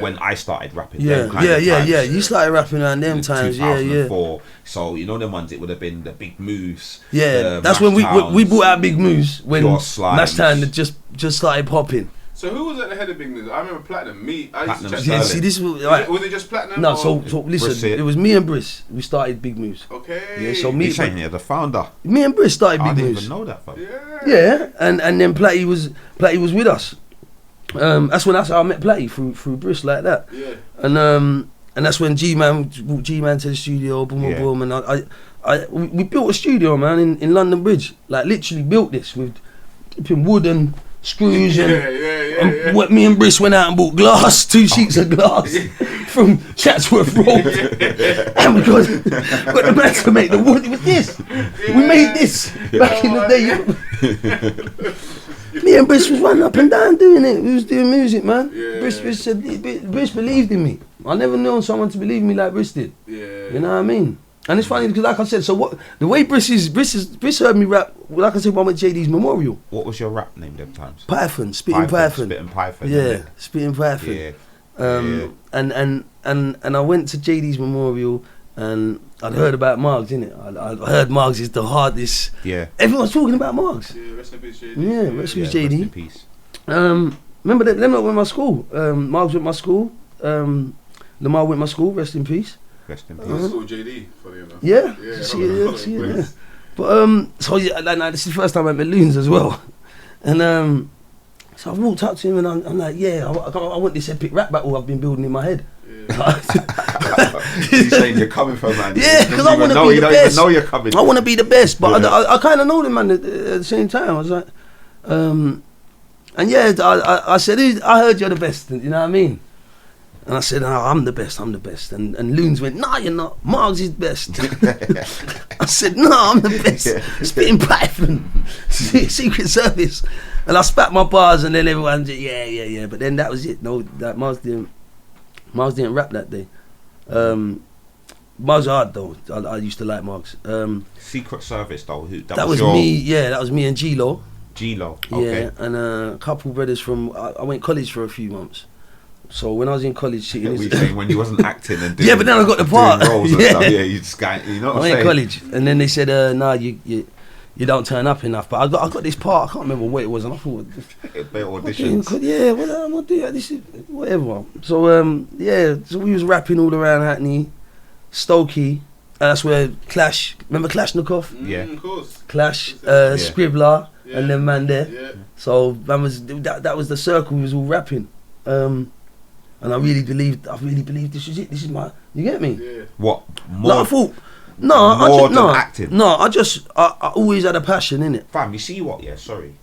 when I started rapping. Yeah, yeah. You started rapping around them times. 2004. So you know them ones. It would have been the Big Moves. Yeah, that's when we brought out Big Moves when Mash Town had just started popping. So who was at the head of Big News? I remember Platinum. I used to check Yeah, that. see, this was right. Was it just Platinum? No, or? so listen, it was me and Briss. We started Big Moves. Okay. Yeah, so me, He's saying the founder. me and Briss started I Big didn't Moves. even know that. Fam. Yeah, and then Platty was with us. That's how I met Platty through Briss like that. Yeah. And that's when G-Man to the studio, boom, and we built a studio, man, in London Bridge. Like literally built this with wood and screws and me and Briss went out and bought glass, 2 sheets of glass from Chatsworth Road. And we got the man to make the wood. It was this. We made this back in the day. Me and Briss was running up and down doing it. We was doing music, man. Yeah. Briss believed in me. I never known someone to believe in me like Briss did. Yeah. You know what I mean? And it's funny because, like I said, the way Briss heard me rap. Like I said, when I went to JD's memorial. What was your rap name them times? Python, Spitting Python. Spitting Python. Yeah, Spitting Python. Yeah. And I went to JD's memorial and I'd heard about Margs, innit? I heard Margs is the hardest. Yeah. Everyone's talking about Margs. Yeah, rest in peace, JD. Yeah, rest in peace, JD. Rest in peace. Remember them lot went to my school. Margs went to my school. Lamar went to my school. Rest in peace. Rest in I peace. went to school with JD, funny enough. Yeah. Yeah. See. But so yeah, like, this is the first time I met Loons as well, and so I walked up to him and I'm like, yeah, I want this epic rap battle I've been building in my head. Yeah. He's saying you're coming for, man. Yeah, because I want to be the best. Even know you're coming. I want to be the best, but I kind of know the man at the same time. I was like, and yeah, I said, I heard you're the best. You know what I mean? And I said, oh, I'm the best. And Loons went, no, you're not. Margs is best. I said, no, I'm the best. Spitting Python, Secret Service. And I spat my bars and then everyone just, yeah. But then that was it. No, that Margs didn't rap that day. Margs hard though. I used to like Margs. Secret Service though. That was me. Yeah, that was me and G-Lo. G-Lo. Okay. Yeah, and a couple brothers from. I went college for a few months. So when I was in college, when you wasn't acting and doing, yeah, but then I got the part. Roles and stuff. Yeah, you just got, you know what I'm saying? I went to college, and then they said, "Nah, you don't turn up enough." But I got this part. I can't remember what it was, and I thought, auditions. Yeah, well, I'm gonna do that. This is whatever. So so we was rapping all around Hackney, Stokey, and that's where Clash. Remember Klashnikov? Yeah, of course. Clash, Scribbler, and then man there. Yeah. So that was the circle. We was all rapping. And I really believed this is it. This is my. You get me? Yeah. What? More? Like I thought. Acting. No, I always had a passion in it. Fam, you see what? Yeah, sorry.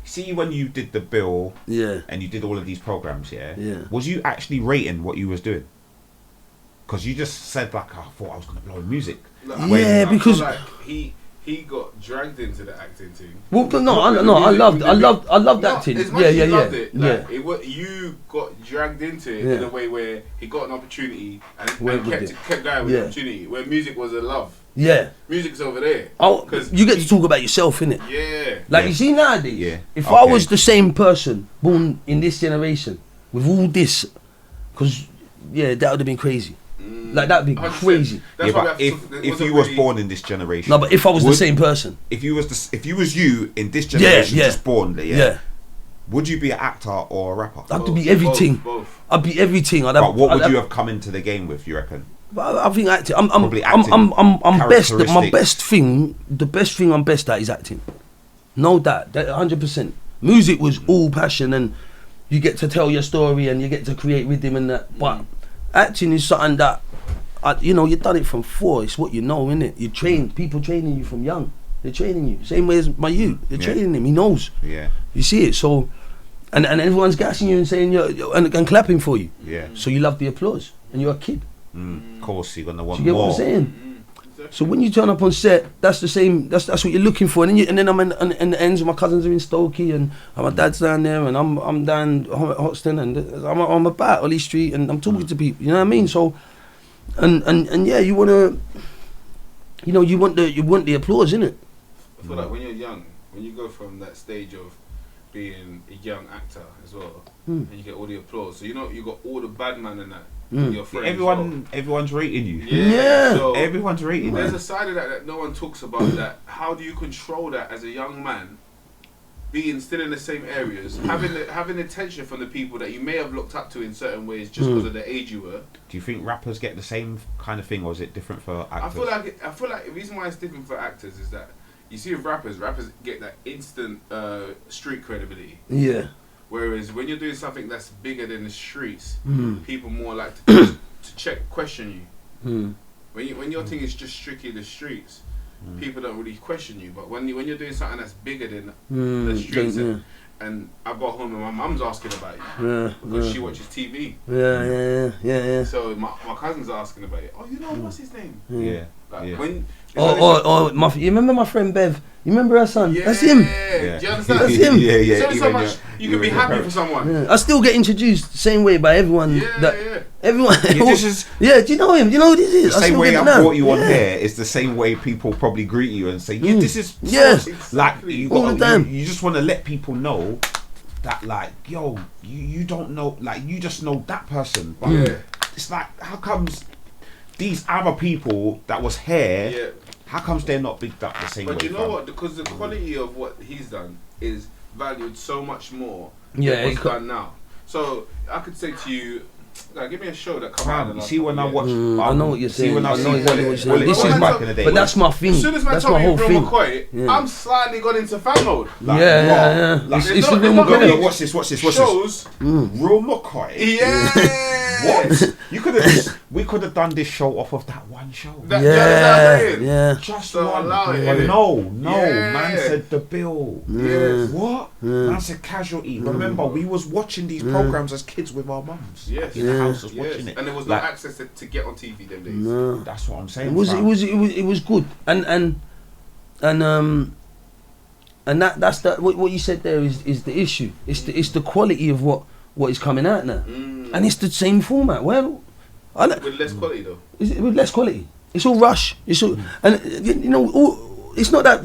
See when you did the bill. Yeah. And you did all of these programs. Yeah. Yeah. Was you actually rating what you was doing? Because you just said like, I thought I was gonna blow music. Yeah, because like he got dragged into the acting thing. Well, I loved acting. As much as you loved it, yeah. You got dragged into it in a way where he got an opportunity and kept going with the opportunity. Where music was a love. Yeah. Music's over there. Oh, you get to talk about yourself, innit? Yeah. Like you see nowadays. Yeah. If I was the same person born in this generation with all this, because that would have been crazy. Like that'd be 100%. Crazy. Yeah, but if you was born in this generation, no, but if I was the same person, if you was you in this generation, just born, would you be an actor or a rapper? I'd be everything. Both. I'd be everything. But what would you have come into the game with? You reckon? I think acting. I'm probably acting. I'm best. The best thing I'm best at is acting. No doubt, that 100%. Music was all passion, and you get to tell your story and you get to create rhythm and that. But acting is something that, you've done it from 4. It's what you know, innit? You train, people training you from young. They're training you. Same way as my youth. They're training him. He knows. Yeah. You see it. So, and everyone's gassing you and saying and clapping for you. Yeah. So you love the applause, and you're a kid. Of course, you're gonna want Do you get more. what I'm saying? So when you turn up on set, that's the same. That's what you're looking for. And then I'm in the ends. My cousins are in Stokey, and my dad's down there, and I'm down Hoxton, and I'm about Ollie Street, and I'm talking to people. You know what I mean? So, and yeah, you wanna, you want the applause, innit? I feel like when you're young, when you go from that stage of being a young actor as well, and you get all the applause. So you got all the bad man and that. Your friends, everyone's rating you. Yeah. So Everyone's rating you. there's a side of that no one talks about. That how do you control that as a young man, being still in the same areas, having attention from the people that you may have looked up to in certain ways just because of the age you were. Do you think rappers get the same kind of thing, or is it different for actors? I feel like the reason why it's different for actors is that you see with rappers get that instant street credibility. Yeah. Whereas when you're doing something that's bigger than the streets, people more like to question you. When your thing is just strictly the streets, people don't really question you. But when you're doing something that's bigger than the streets, and I got home and my mum's asking about you because she watches TV. Yeah. So my cousin's asking about it. Oh, what's his name? Yeah. When. You remember my friend Bev? You remember her son? Yeah, That's him. Yeah. Do you understand? That's him. Yeah. So much you can be happy for someone. Yeah. I still get introduced the same way by everyone. Everyone. This is do you know him? Do you know who this is? the same way I brought you on here. It's the same way people probably greet you and say, this is like all the time. You just want to let people know that, like, yo, you don't know, like, you just know that person. But it's like, how comes these other people that was here, how comes they're not bigged up the same way? But you know what? Because the quality of what he's done is valued so much more than what's done now. So I could say to you, like, give me a show that come out. You see, when I watch, I know what you're saying. When I know exactly what you're saying. This is back in the day. But that's my thing. As soon as that's my my whole Real thing. McKoy, I'm slightly gone into fan mode. Like, yeah. Like, It's the Real McKoy. Watch this. Shows. Real McKoy. Yeah. What? We could have done this show off of that one show. Yeah. Just don't one. allow it, No. Man said The Bill. Yes. What? Man said Casualty. Remember, we was watching these programs as kids with our mums. Yes. In the house, was watching it. And there was no access to get on TV them days. No. That's what I'm saying. It was good. And that's what you said there is the issue. It's the quality of what is coming out now. And it's the same format. Well, with less quality though. With less quality. It's all rush. It's all, and it's not that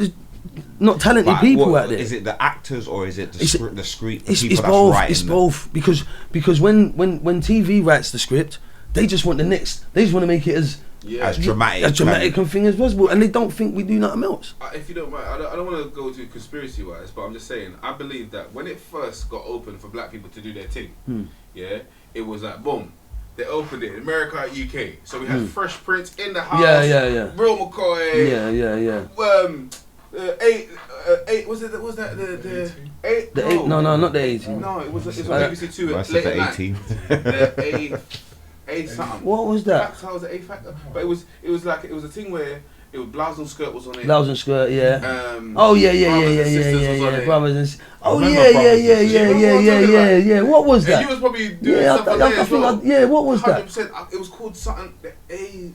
not talented people out there. Is it the actors or is it the script? It's both. It's both because when TV writes the script, they just want the next. They just want to make it as dramatic and thing as possible, and they don't think we do nothing else. If you don't mind, I don't want to go to conspiracy wise, but I'm just saying I believe that when it first got open for black people to do their thing, it was like boom. They opened it in America, UK. So we had Fresh Prince in the house. Yeah. Real McKoy. Yeah. Eight. Was that the 8? The 8? No, not the 18. No, it was on BBC Two at late at night. The A something. What was that? That's how was the A Factor. But it was a thing where it was Blouse and Skirt was on it. Blouse and Skirt, yeah. Brothers and sisters. Oh yeah. What was that? And you was probably doing stuff on there as well. What was that? 100%. It was called something.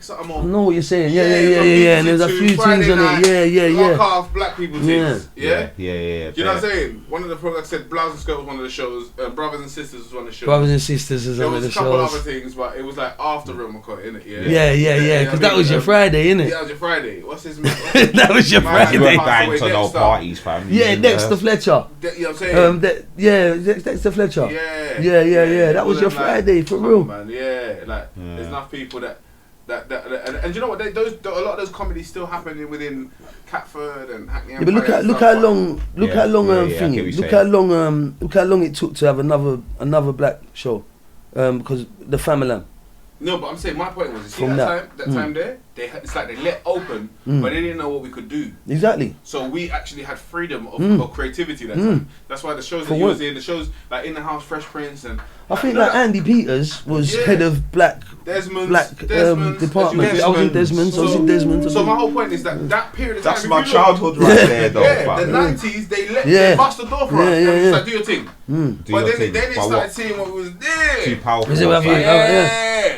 Something I know what you're saying. Yeah. And there's a few things on it. Yeah. Lock off black people things. Yeah. You know what I'm saying? One of the programs said Blouse and Skirt was one of the shows. Brothers and Sisters was one of the shows. Brothers and Sisters is one of the shows. There was a couple other things, but it was like after Real McKoy, innit? Yeah. Because that was your Friday, innit? Yeah, that was your Friday. What's his name? That was your Friday. Going to no parties, fam. Yeah, Dexter Fletcher. You know what I'm saying? Dexter Fletcher. Yeah. That was your Friday, for real. Man, there's enough people that and you know what? A lot of those comedies still happening within Catford and Hackney. But look how long it took to have another black show, because the Family. No, but I'm saying my point was, you see that time there, it's like they let open, but they didn't know what we could do. Exactly. So we actually had freedom of creativity that time. That's why the shows that you was in, the shows like In the House, Fresh Prince, and I think like Andy Peters was head of Desmond department. I was in Desmond. So my whole point is that period of time. That's my childhood right there, though. Yeah, the 90s, they bust the door for us. It's like, do your thing. But then they started seeing what was there. Too powerful.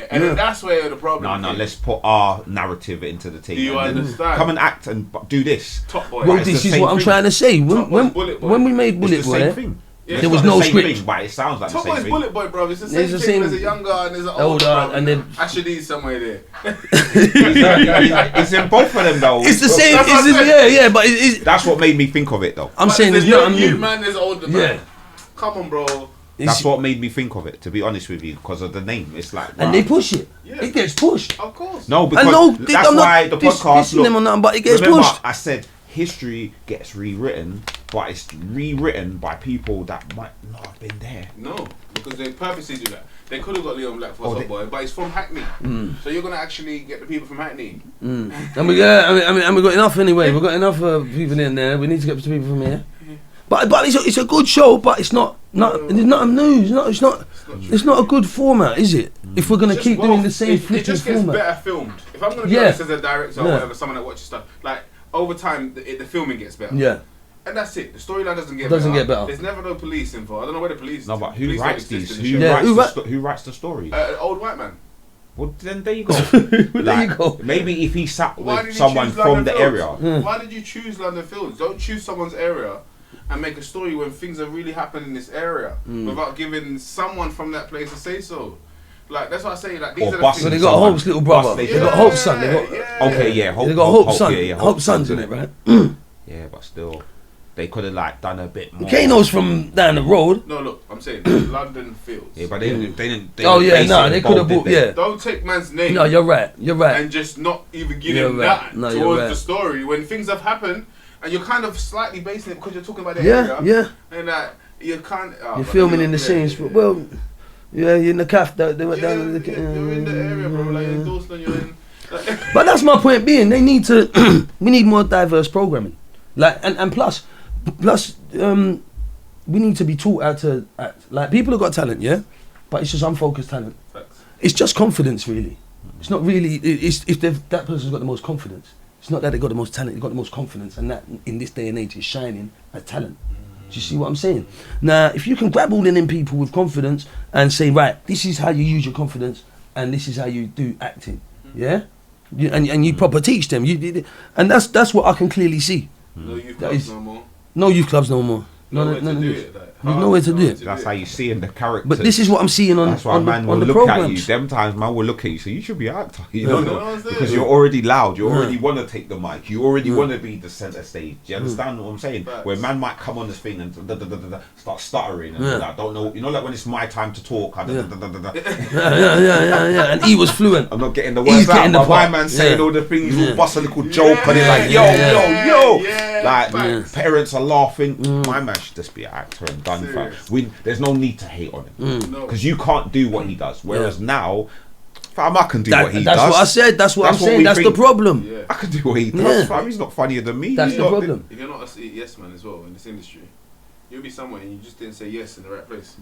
And then that's where the problem. No, let's put our narrative into the team. Do you understand? Come and act and do this. Top Boy. Well, this is what I'm trying to say. When we made Bullet Boy, there was no script. But it sounds like Top the same Boy's thing. Bullet Boy, bro. It's the same thing. There's a younger and there's an older. And then Actually, somewhere there. It's in both of them though. It's the same. But that's what made me think of it though. I'm saying there's nothing new. Man, there's older man. Come on, bro. That's what made me think of it, to be honest with you, because of the name. It's like, and they push it. It gets pushed. Of course. No, because that's why the podcast. Look, them or nothing, but it gets remember, pushed. I said history gets rewritten, but it's rewritten by people that might not have been there. No, because they purposely do that. They could have got Leon Black for Top Boy, but it's from Hackney. So you're gonna actually get the people from Hackney. And we got enough anyway. We've got enough people in there. We need to get the people from here. But it's a good show, but it's not new. It's not a good format, is it? If we're gonna keep doing the same flipping format. It just gets better filmed. If I'm gonna be honest as a director or whatever, someone that watches stuff, like over time the filming gets better. Yeah. And that's it. The storyline doesn't get better. There's never no police involved. I don't know where the police. No, but who writes these? Who writes the story? An old white man. Well, then there you go. There you go. Maybe if he sat with someone from the area. Why did you choose London Fields? Don't choose someone's area and make a story when things are really happening in this area without giving someone from that place a say so. Like that's what I say. Like these are the things. So they got Hope's little brother. They got Hope's son. They got Hope, they got Hope's son. Yeah, Hope's son's in it, right? Yeah, but still, they could have like done a bit more. Kano's from down the road. No, look, I'm saying London Fields. Yeah, but they didn't. They could have bought. Yeah. Don't take man's name. No, you're right. And just not even give him that towards the story when things have happened. And you're kind of slightly basing it because you're talking about the area. Yeah. And you can't. You're filming in the scenes, but well, you're in the calf. They went down in the. You're in the area, bro. Like in Dalston, you're in. But that's my point being. They need to. We need more diverse programming. Like and plus, we need to be taught how to act. Like people have got talent, yeah, but it's just unfocused talent. Facts. It's just confidence, really. It's not really. It's if that person's got the most confidence. It's not that they got the most talent, they got the most confidence, and that in this day and age is shining as talent. Do you see what I'm saying? Now, if you can grab all of them people with confidence and say, right, this is how you use your confidence, and this is how you do acting, yeah, and you proper teach them, and that's what I can clearly see. No youth clubs no more. No youth clubs no more. There's nowhere to do it. That's how you see in the character. But this is what I'm seeing on. That's why man will look at you. Them times man will look at you. So you should be an actor. You know, because you're already loud. You already want to take the mic. You already want to be the centre stage. Do you understand what I'm saying? Where man might come on this thing and start stuttering and I don't know. You know, like when it's my time to talk. Yeah. And he was fluent. I'm not getting the words out. But my man saying all the things. He'll bust a little joke and it's like yo. Like parents are laughing. My man should just be an actor and done for. There's no need to hate on him because you can't do what he does. Whereas now, fam, I can do what he does. That's what I said. That's what I'm saying. That's the problem. I can do what he does. Fam, he's not funnier than me. That's the problem. If you're not a yes man as well in this industry, you'll be somewhere and you just didn't say yes in the right place.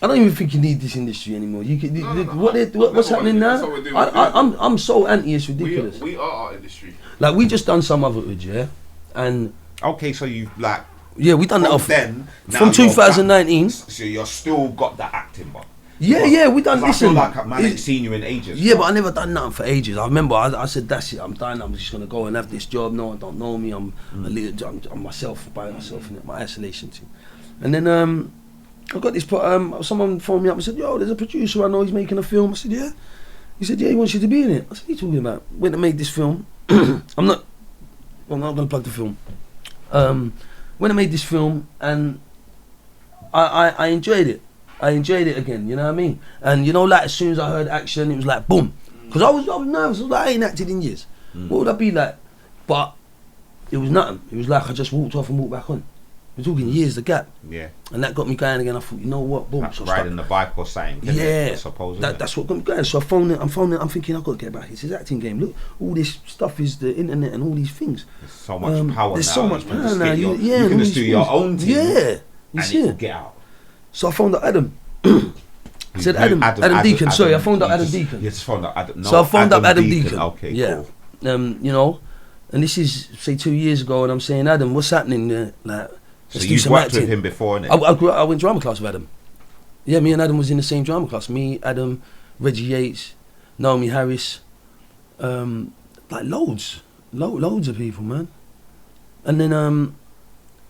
I don't even think you need this industry anymore. You can, what's happening now? I'm so anti. It's ridiculous. We are our industry. Like we just done SUMOTHERHOOD, yeah, and okay, so you like. Yeah, we done that off then from 2019. So you're still got the acting, but yeah, we done. Listen, I feel like man ain't seen you in ages. Yeah, but I never done nothing for ages. I remember I said that's it. I'm done. I'm just gonna go and have this job. No one don't know me. I'm I'm myself by myself in my isolation team. And then I got this. Someone phoned me up and said, "Yo, there's a producer I know. He's making a film." I said, "Yeah." He said, "Yeah, he wants you to be in it." I said, "What are you talking about?" Went and made this film. I'm not gonna plug the film. When I made this film and I enjoyed it. I enjoyed it again, you know what I mean? And you know, like as soon as I heard action, it was like boom. Because I was nervous. I was like, I ain't acted in years. What would I be like? But it was nothing. It was like I just walked off and walked back on. We're talking years, the gap. Yeah. And that got me going again. I thought, you know what, boom. Like so riding the bike or something. Yeah. I suppose. That's what got me going. So I'm thinking, I've got to get back. It's his acting game. Look, all this stuff is the internet and all these things. There's so much power there's now. so much power now. You can just do your own thing. Yeah. You and see it it. will get out. So I phoned up Adam. I said Adam Deacon. Sorry, I phoned up Adam Deacon. You just phoned up Adam. No, so I phoned up Adam Deacon. Okay, yeah. Cool. You know, and this is say 2 years ago, and I'm saying, Adam, what's happening there? Like, so you've worked with him before, innit? I went drama class with Adam. Yeah, me and Adam was in the same drama class. Me, Adam, Reggie Yates, Naomi Harris, like loads of people, man. And then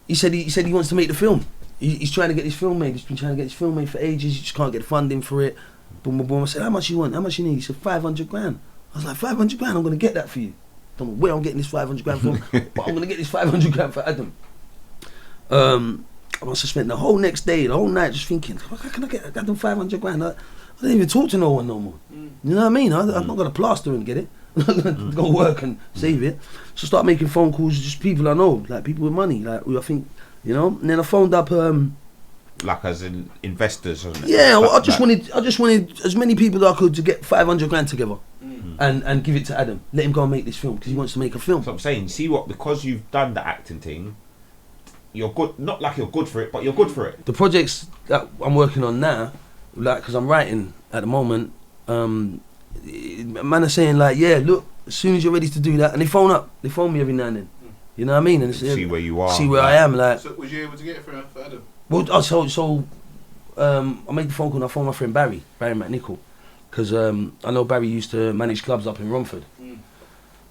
he said he wants to make the film. He's trying to get this film made. He's been trying to get this film made for ages. He just can't get funding for it. Boom, boom, boom. I said, how much you want? How much you need? He said, 500 grand. I was like, 500 grand? I'm going to get that for you. I don't know where I'm getting this 500 grand from, but I'm going to get this 500 grand for Adam. I must have spent the whole next day, the whole night just thinking, how can I get Adam 500 grand? I didn't even talk to no one no more. You know what I mean? I'm not going to plaster and get it. I'm not going to go work and save it. So start making phone calls, just people I know, like people with money, like who I think, you know. And then I phoned up like as in investors, isn't it? Yeah, I just wanted as many people that I could to get 500 grand together and give it to Adam. Let him go and make this film because he wants to make a film. So I'm saying, see what, because you've done the acting thing, you're good. Not like you're good for it, but you're good for it. The projects that I'm working on now, like because I'm writing at the moment, man are saying like, yeah, look, as soon as you're ready to do that, and they phone me every now and then. You know what I mean? And see where you are. See where I am. Like, so was you able to get it for Adam? Well, I made the phone call and I phoned my friend Barry McNichol, because I know Barry used to manage clubs up in Romford. And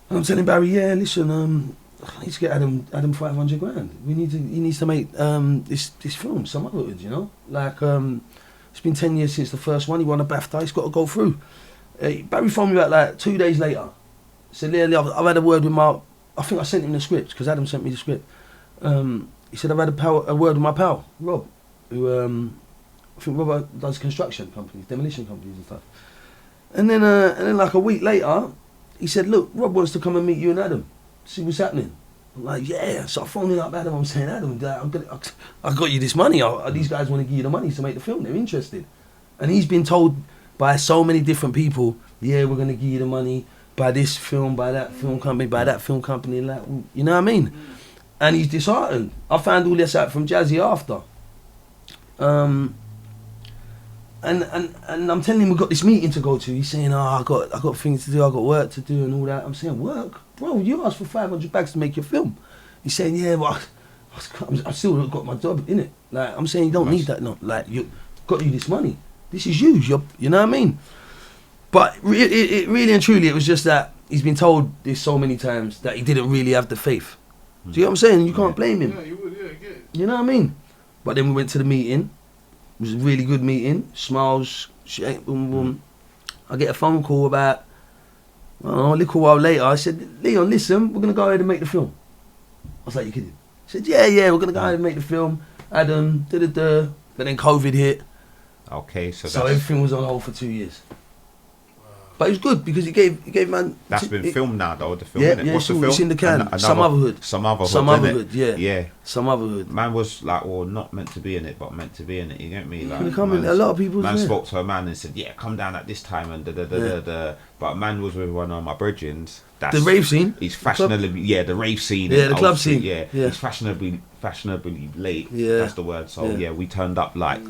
I'm telling Barry, yeah, listen, I need to get Adam 500 grand. He needs to make this film, SUMOTHERHOOD, you know? Like, it's been 10 years since the first one. He won a BAFTA. He's got to go through. Barry phoned me back like 2 days later. Said, yeah, I've had a word with my... I think I sent him the script because Adam sent me the script. He said, I've had a word with my pal, Rob, who I think Rob does construction companies, demolition companies and stuff. And then like a week later, he said, look, Rob wants to come and meet you and Adam, see what's happening. I'm like, yeah. So I phoned up Adam. I'm saying, Adam, I got you this money. These guys want to give you the money to make the film. They're interested. And he's been told by so many different people, yeah, we're going to give you the money. By this film, by that film company, by that film company, like, you know what I mean? And he's disheartened. I found all this out from Jazzy after. And I'm telling him we've got this meeting to go to. He's saying, I got things to do, I got work to do and all that. I'm saying, work? Bro, you asked for 500 bags to make your film. He's saying, yeah, but I still got my job, innit? Like, I'm saying, you don't need that, no. Like, you got you this money. This is you know what I mean? But it really and truly, it was just that he's been told this so many times that he didn't really have the faith. Do you know what I'm saying? You can't blame him. Yeah, you would, yeah, I get it. You know what I mean? But then we went to the meeting. It was a really good meeting. Smiles, shake, boom, boom. I get a phone call about, a little while later. I said, Leon, listen, we're going to go ahead and make the film. I was like, you kidding? He said, yeah, we're going to go ahead and make the film. Adam, da-da-da. But then COVID hit. Okay, so everything was on hold for 2 years. But it was good because he gave man. That's been filmed now, though. The film, yeah, innit? Yeah, What's the film? It's in the can. SUMOTHERHOOD. SUMOTHERHOOD, yeah. SUMOTHERHOOD. Man was like, well, not meant to be in it, but meant to be in it. You get me? Like, a lot of people. Man spoke to a man and said, "Yeah, come down at this time and da da da da." But a man was with one of my brethrens. The rave scene. He's fashionably, the rave scene. Yeah, the club scene. Yeah, he's fashionably late. Yeah, that's the word. So yeah, we turned up like.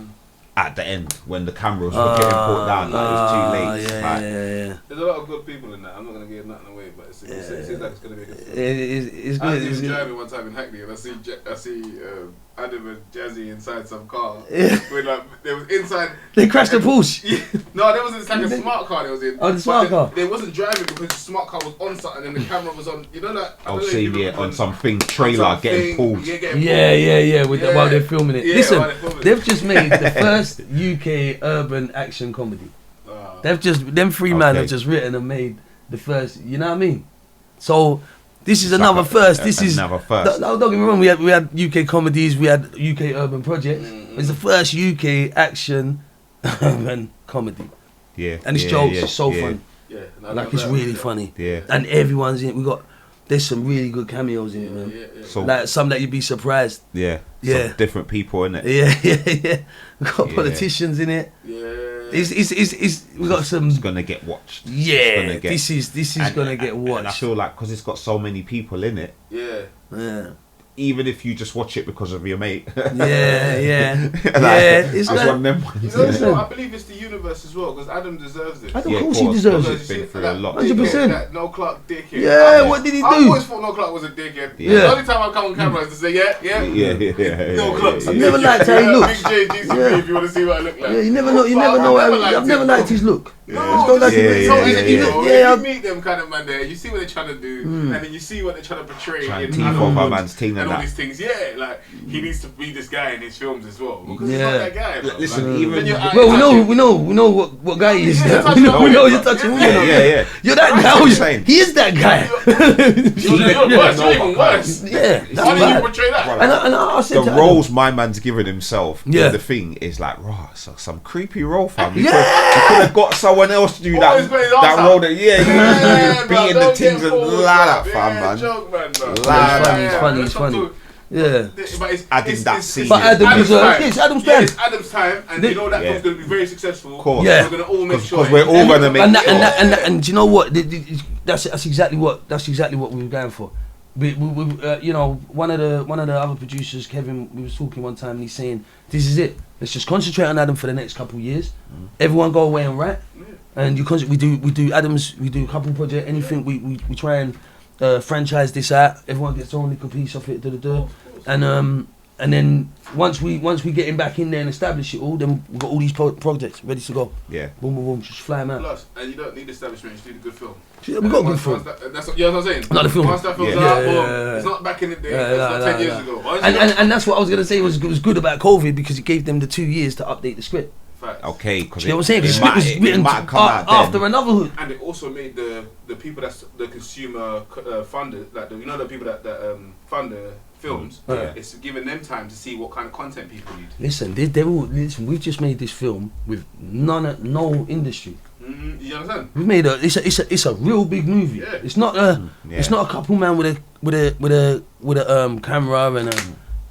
At the end, when the cameras were getting put down, like it was too late. Yeah. There's a lot of good people in that. I'm not going to give nothing away, but it seems like it's going to be a good film. It's good. I was driving one time in Hackney and I see Adam and Jazzy inside some car. Yeah. With like, they was inside. They crashed the Porsche. Yeah. No, there wasn't. It's like a smart car they was in. Oh, the smart car. They wasn't driving because the smart car was on something and the camera was on. You know that? On something trailer getting pulled. Yeah. While they're filming it. Yeah, listen, they've just made the first UK urban action comedy. Them three men have just written and made the first. You know what I mean? So. This is another first. This is another first. Don't get me wrong. We had UK comedies. We had UK urban projects. It's the first UK action urban comedy. Yeah. And it's jokes. It's so funny. Yeah. Like it's really funny. Yeah. And everyone's in it. We got there's some really good cameos in it, man. Yeah. So, like some that you'd be surprised. Yeah. Some different people in it. Yeah. We've got politicians in it. Yeah. We got some. It's gonna get watched. Yeah. This is gonna get watched. And I feel like because it's got so many people in it. Yeah. Even if you just watch it because of your mate. It's one of them ones. I believe it's the universe as well because Adam deserves it. Of course he deserves it. He's been through a lot. 100%. No Clark dickhead. Yeah, what did he do? I always thought No Clark was a dickhead. Yeah. The only time I come on camera is to say, No Clark. I've never liked how he looks. Big J, GCB, if you want to see what I look like. Yeah, you never know. I've never liked his look. No, I you meet them kind of man there, you see what they're trying to do, and then you see what they're trying to portray in my man's team and all these things. Yeah, like he needs to be this guy in his films as well because he's not that guy. Bro. Listen, we know what guy he is. We know you're touching women. Yeah. You're that guy. He is that guy. You're even worse. Yeah, why did you portray that? And I said the roles my man's given himself. Yeah, the thing is like, some creepy role, fam. You could have got someone else to do that role. That being the things and la that, fam, man. It's funny. Yeah, but Adam's Adam's time. It's Adam's time, and you know that film's going to be very successful. Of course. We're going to all make sure. Because we're all going to make. And do you know what? That's exactly what we were going for. We one of the other producers, Kevin, we was talking one time, and he's saying, "This is it. Let's just concentrate on Adam for the next couple of years. Everyone go away and write, and we do Adams. We do a couple project, anything. We try and franchise this out. Everyone gets their own little piece of it, and then once we get him back in there and establish it all, then we've got all these projects ready to go. Yeah, boom, boom, boom, just fly them out. Plus, and you don't need establishment. You need a good film. We got a good film. That's what I'm saying. Not the film. Once that film's out, boom. It's not back in the day. It's not 10 years ago. And that's what I was gonna say was good about COVID because it gave them the 2 years to update the script. Facts. Okay, because you know what I'm saying? The script was written after another hood. And it also made the people that's the consumer funded, like the people that fund the films. It's giving them time to see what kind of content people need. Listen, we've just made this film with no industry. You understand? We've made it's a real big movie. Yeah. It's not a couple man with a camera and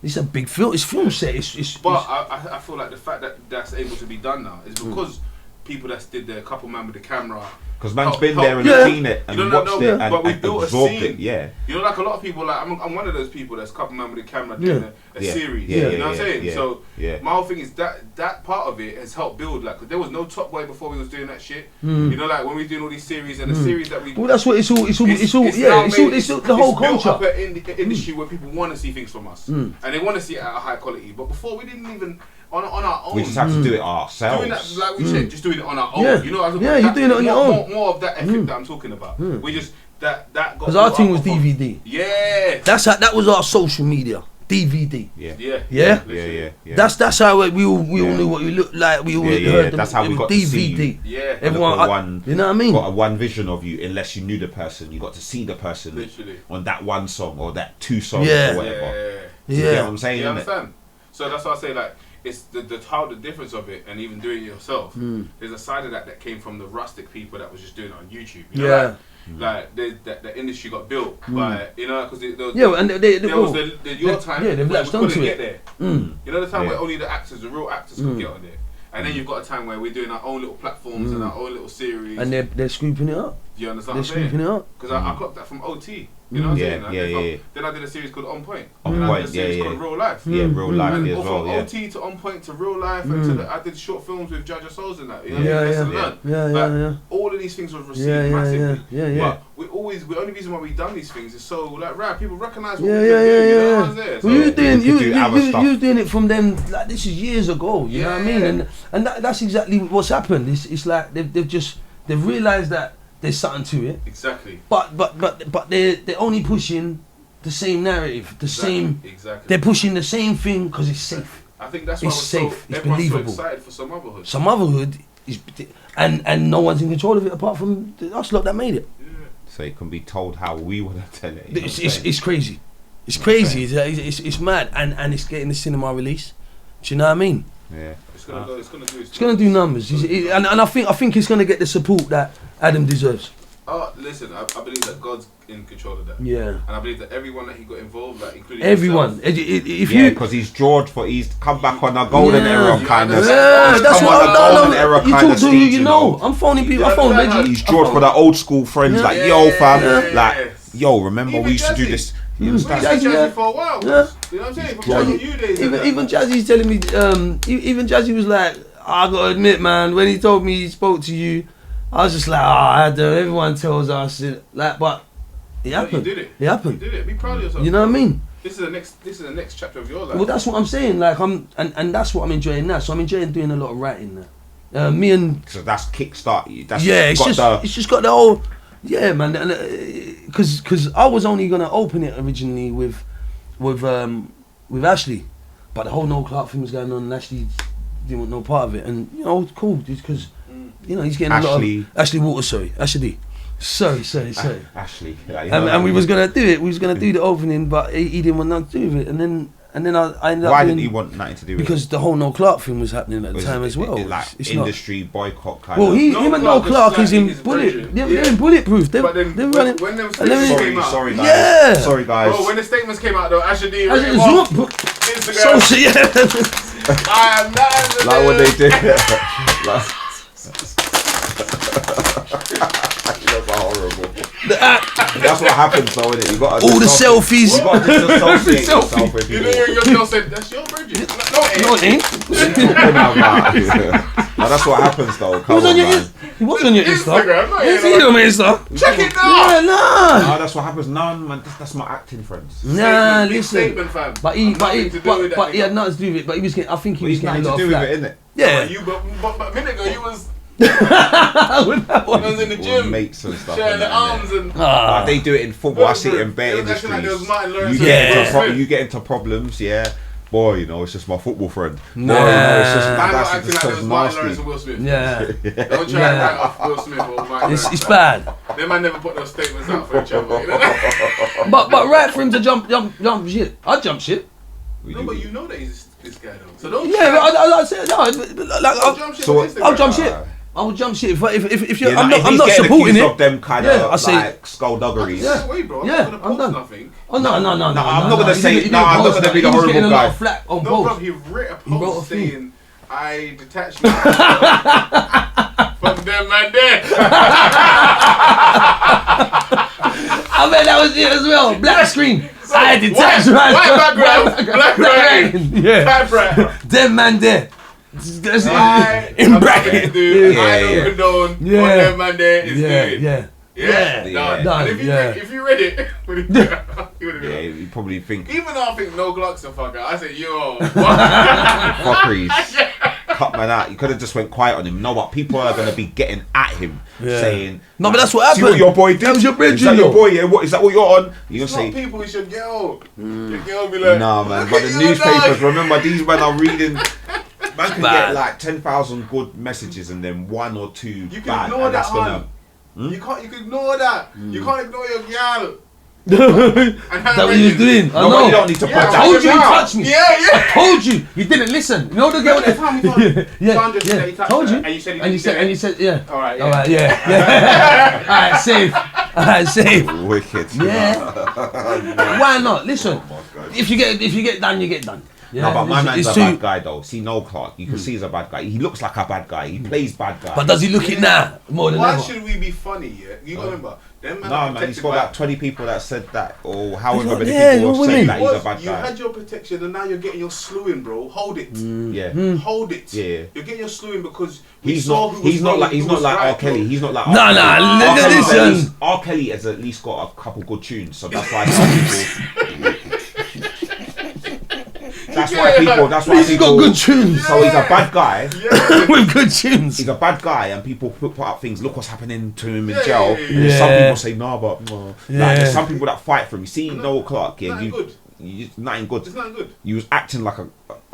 it's a big film. It's film set. I feel like the fact that that's able to be done now is because people that did the couple man with the camera. Because man's been there and seen it and watched it and absorbed it. Yeah. You know, like a lot of people, like I'm one of those people that's couple man with the camera doing a series. You know what I'm saying? Yeah. So my whole thing is that part of it has helped build. Like, 'cause there was no Top Boy before we was doing that shit. You know, like when we doing all these series and the series that we. Well, that's what it's all the whole culture. Up in the industry where people want to see things from us and they want to see it at a high quality. But before we didn't even. On our own. We just have to do it ourselves. Doing that, like we said, just doing it on our own. Yeah. You know, you're doing it on your own. More of that ethic that I'm talking about. We just that got. Because our thing was DVD. Yeah. That was our social media. DVD. Yeah. That's how we all knew what we looked like. We all heard that's how we got DVD. To see you. Yeah. Everyone, you know what I mean? Got a one vision of you, unless you knew the person. You got to see the person literally on that one song or that two songs or whatever. You get what I'm saying? You understand? So that's why I say like. It's the difference of it, and even doing it yourself. There's a side of that came from the rustic people that was just doing it on YouTube. You know, like the industry got built by because there was your time they've latched onto it. Get there. You know the time where only the real actors could get on there, and then you've got a time where we're doing our own little platforms and our own little series, and they're scooping it up. Do you understand? They're scooping it up because I clocked that from OT. You know what I'm saying? Then I did a series called On Point. Then I did a series called Real Life. Yeah, Real Life and as well. From OT to On Point to Real Life, and I did short films with Judge Souls and that. Yeah. All of these things were received massively. But the only reason why we done these things is so like people recognise what we can do. You know what I'm saying? Well, you was doing it from them. Like this is years ago. You know what I mean? And that's exactly what's happened. It's like they've realised that. There's something to it. Exactly. But they're only pushing the same narrative, same. Exactly. They're pushing the same thing because it's safe. I think that's why it's safe. It's believable. So excited for SUMOTHERHOOD. SUMOTHERHOOD is, and no one's in control of it apart from us lot that made it. Yeah. So it can be told how we want to tell it. It's crazy. It's crazy. It's mad, and it's getting the cinema release. Do you know what I mean? Yeah. It's gonna do numbers. And I think it's gonna get the support that Adam deserves. Oh, listen, I believe that God's in control of that. Yeah. And I believe that everyone that he got involved, like including everyone. Because he's he's come back on a golden era kind of. Yeah, that's what golden era you kind talk of to who stage, you know. I'm phoning people. I phone Reggie. He's George for the old school friends, like yo fam, like yo. Remember we used to do this. He was Jazzy for a while. Yeah. You know what I'm saying? From you days. Even Jazzy's telling me. Even Jazzy was like, I gotta admit, man, when he told me he spoke to you, I was just like, everyone tells us like, but it happened. You did it. It happened. You did it. Be proud of yourself. You know what I mean? This is the next chapter of your life. Well, that's what I'm saying. Like and that's what I'm enjoying now. So I'm enjoying doing a lot of writing now. Me and so that's kickstart you. That's it's just got the whole man. Because I was only gonna open it originally with Ashley, but the whole No Clark thing was going on, and Ashley didn't want no part of it, and you know it's cool because he's getting a lot of Ashley Waters, sorry. Ashley, and we was gonna do it. We was gonna do the opening, but he didn't want nothing to do with it, and then I ended up. Why didn't he want nothing to do with it? Because the whole No Clark thing was happening at the time as well. It's industry boycott kind of. Well, him and No Clark is in They're in Bulletproof. They're running. When them statements came out, sorry guys. Sorry guys. Bro, when the statements came out though, Ashley D. Instagram. I am not like what they did. Horrible. That's what happens though, isn't it? You got all the selfies. You got to disassociate yourself with people. Your girl said, that's your Bridget. No, it ain't. No, that's what happens though. He was on your Instagram. You see him on Insta. Check it now. Yeah, no, that's what happens. No, man, that's my acting friends. Nah, listen. But he had nothing to do with it. But he was getting. I think he was getting a lot of flack. With it, innit? Yeah. But a minute ago you was. With that one. I was in the gym, mates and stuff, sharing the arms and. Like they do it in football. I see it in bare industries. You get into problems, yeah. Boy, you know, it's just my football friend. No, it's just acting like it was Martin Lawrence and Will Smith. Yeah. Don't try and write off Will Smith or Martin. It's bad. They might never put those statements out for each other. You know? but right for him to jump shit. I'd jump shit. No, but you know that he's this guy though. So don't. Yeah, I say no. I'll jump shit. I'll jump shit if you're. I'm not supporting it. Of them kind of like skullduggeries. Yeah, wait, bro. I'm not gonna post nothing. Oh no! I'm not gonna say. No, I'm not gonna be the horrible guy. A lot of flack on no, bro. He wrote a post saying, "I detached myself from them man there." I bet that was it as well. Black screen. I detached myself. White background. Black writing. Yeah. Typewriter. Them man there. In bracket. I don't condone what them man there is doing. Yeah. If you read it, you would have been you probably think. Even though I think No Clark's a fucker, I say, yo, fuckeries. Cut man out. You could have just went quiet on him. No, but people are going to be getting at him, saying, "No, but that's what happened. See what your boy did. That was your bridge, is that your boy? Yeah. What is that? What you're on? You gonna say people? We should go. Your girl be like, nah, man. But the newspapers. Remember, these men are reading. Man can get like 10,000 good messages and then one or two you bad. Can ignore and that, that's gonna. You can ignore that. You can't ignore your girl. That's what he was doing. I know. You don't need to put that. I told you he touched me. Yeah. I told you. You didn't listen. You know the girl. Yeah. Told you. And you said yeah. All right. Yeah. All right. Safe. Wicked. Yeah. Why not? Listen. If you get done, you get done. Yeah, no, but my man's a bad guy though. See, No Clark, you can see he's a bad guy. He looks like a bad guy. He plays bad guy. But does he look it now more than ever? Why should we be funny? Yeah, you remember? No, man, he's got like 20 people that said that, or however many people have said that he's a bad guy. You had your protection, and now you're getting your slewing, bro. Hold it. Hold it. Yeah. You're getting your slewing because he's not like R. Kelly. He's not like listen. R. Kelly has at least got a couple good tunes, so that's why some people. That's why he's got good tunes. So he's a bad guy with good tunes. He's a bad guy, and people put up things. Look what's happening to him in jail. Some people say no, but there's some people that fight for him. You see, No Clark, nothing good. It's nothing good. You was acting like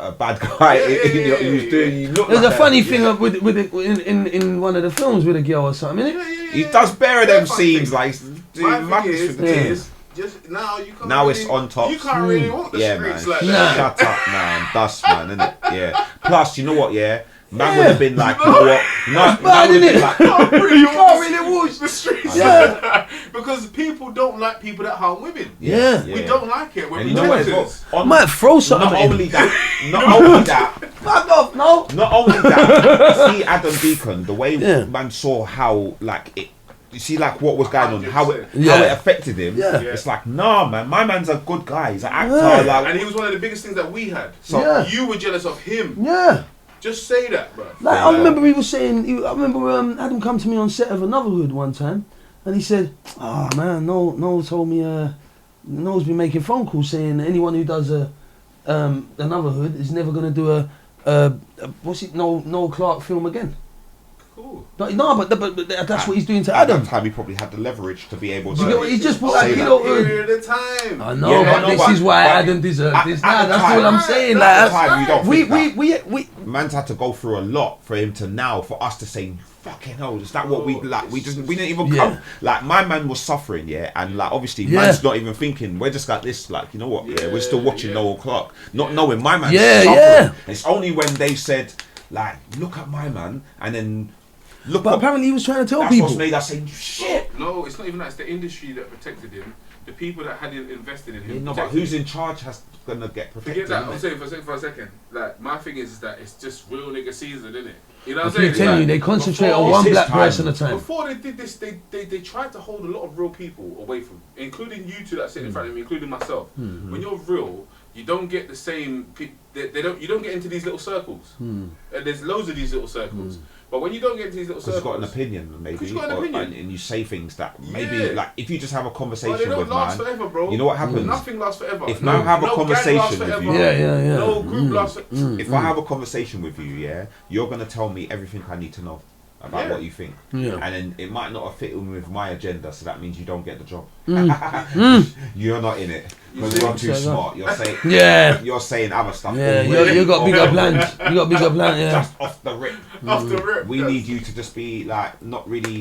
a bad guy. You was doing. You look. There's like a funny thing in one of the films with a girl or something. He does bear them scenes like doing madness with the tears. Just now you can't. Now really, it's on top. You can't really want the streets man. like that. Shut up, man. Dust, man, innit? Yeah. Plus, you know what? Yeah. Man would have been like, you know what? That's bad, isn't it? Like, you can't really watch the streets. Yeah. Because people don't like people that harm women. Yeah. We don't like it. We're And you know what? protectors. I might throw something. Not only that. Fuck off, no. Not only that. See Adam Deacon, the way Yeah. man saw how like it. You see, like what was going on, how it Yeah. affected him. Yeah. It's like, nah, man, my man's a good guy. He's an actor. Yeah. Like, And he was one of the biggest things that we had. So Yeah. You were jealous of him. Yeah. Just say that, bro. Like, I remember he was saying, I remember Adam come to me on set of Another Hood one time, and he said, "Oh man, Noel told me, Noel's been making phone calls saying anyone who does Another Hood is never gonna do a Noel Clark film again." Cool. But that's what he's doing to Adam. At that time, he probably had the leverage to be able to. You get what he just put say like, you that. know, Period of time. I know, but this is why Adam deserves this. Nah, that's time- what I'm saying. At the Like, time, you don't think that. we Man's had to go through a lot for him to now, for us to say, fucking hell, is that what we like? We didn't even come. Like, my man was suffering, yeah, and like, obviously, man's not even thinking, we're just like this, like, you know what, we're still watching Noel Clark, not knowing my man's suffering. Yeah. It's only when they said, like, look at my man, and then look But what, apparently he was trying to tell that's people. what's made us say, shit. No, it's not even that. It's the industry that protected him. The people that had invested in him. Yeah, no, but who's in charge has gonna get protected. Forget that. innit? I'm saying for a second. Like, my thing is that it's just real nigga season, isn't it? You know what I I'm keep saying? telling you, Like, they concentrate on before- one It's black his time. person at a time. Before they did this, they tried to hold a lot of real people away from, including you two that sit in front of me, including myself. When you're real, you don't get the same. You don't get into these little circles. And there's loads of these little circles. But when you don't get into these little Because circles, you've got an opinion, maybe, you've got an opinion. and you say things that maybe, Yeah. like, if you just have a but conversation they don't with last man, forever, bro. you know what happens? Nothing lasts forever. If man have a gang conversation lasts with forever. you- Yeah. No group lasts. if I have a conversation with you, yeah, you're gonna tell me everything I need to know about Yeah. what you think, Yeah. and then it might not have fit in with my agenda, so that means you don't get the job. You're not in it because you're too smart. You're saying, Yeah. you're saying other stuff. Yeah, already. you got bigger plans. You got bigger plans, yeah. Just off the rip. Off the rip. We yes. need you to just be like not really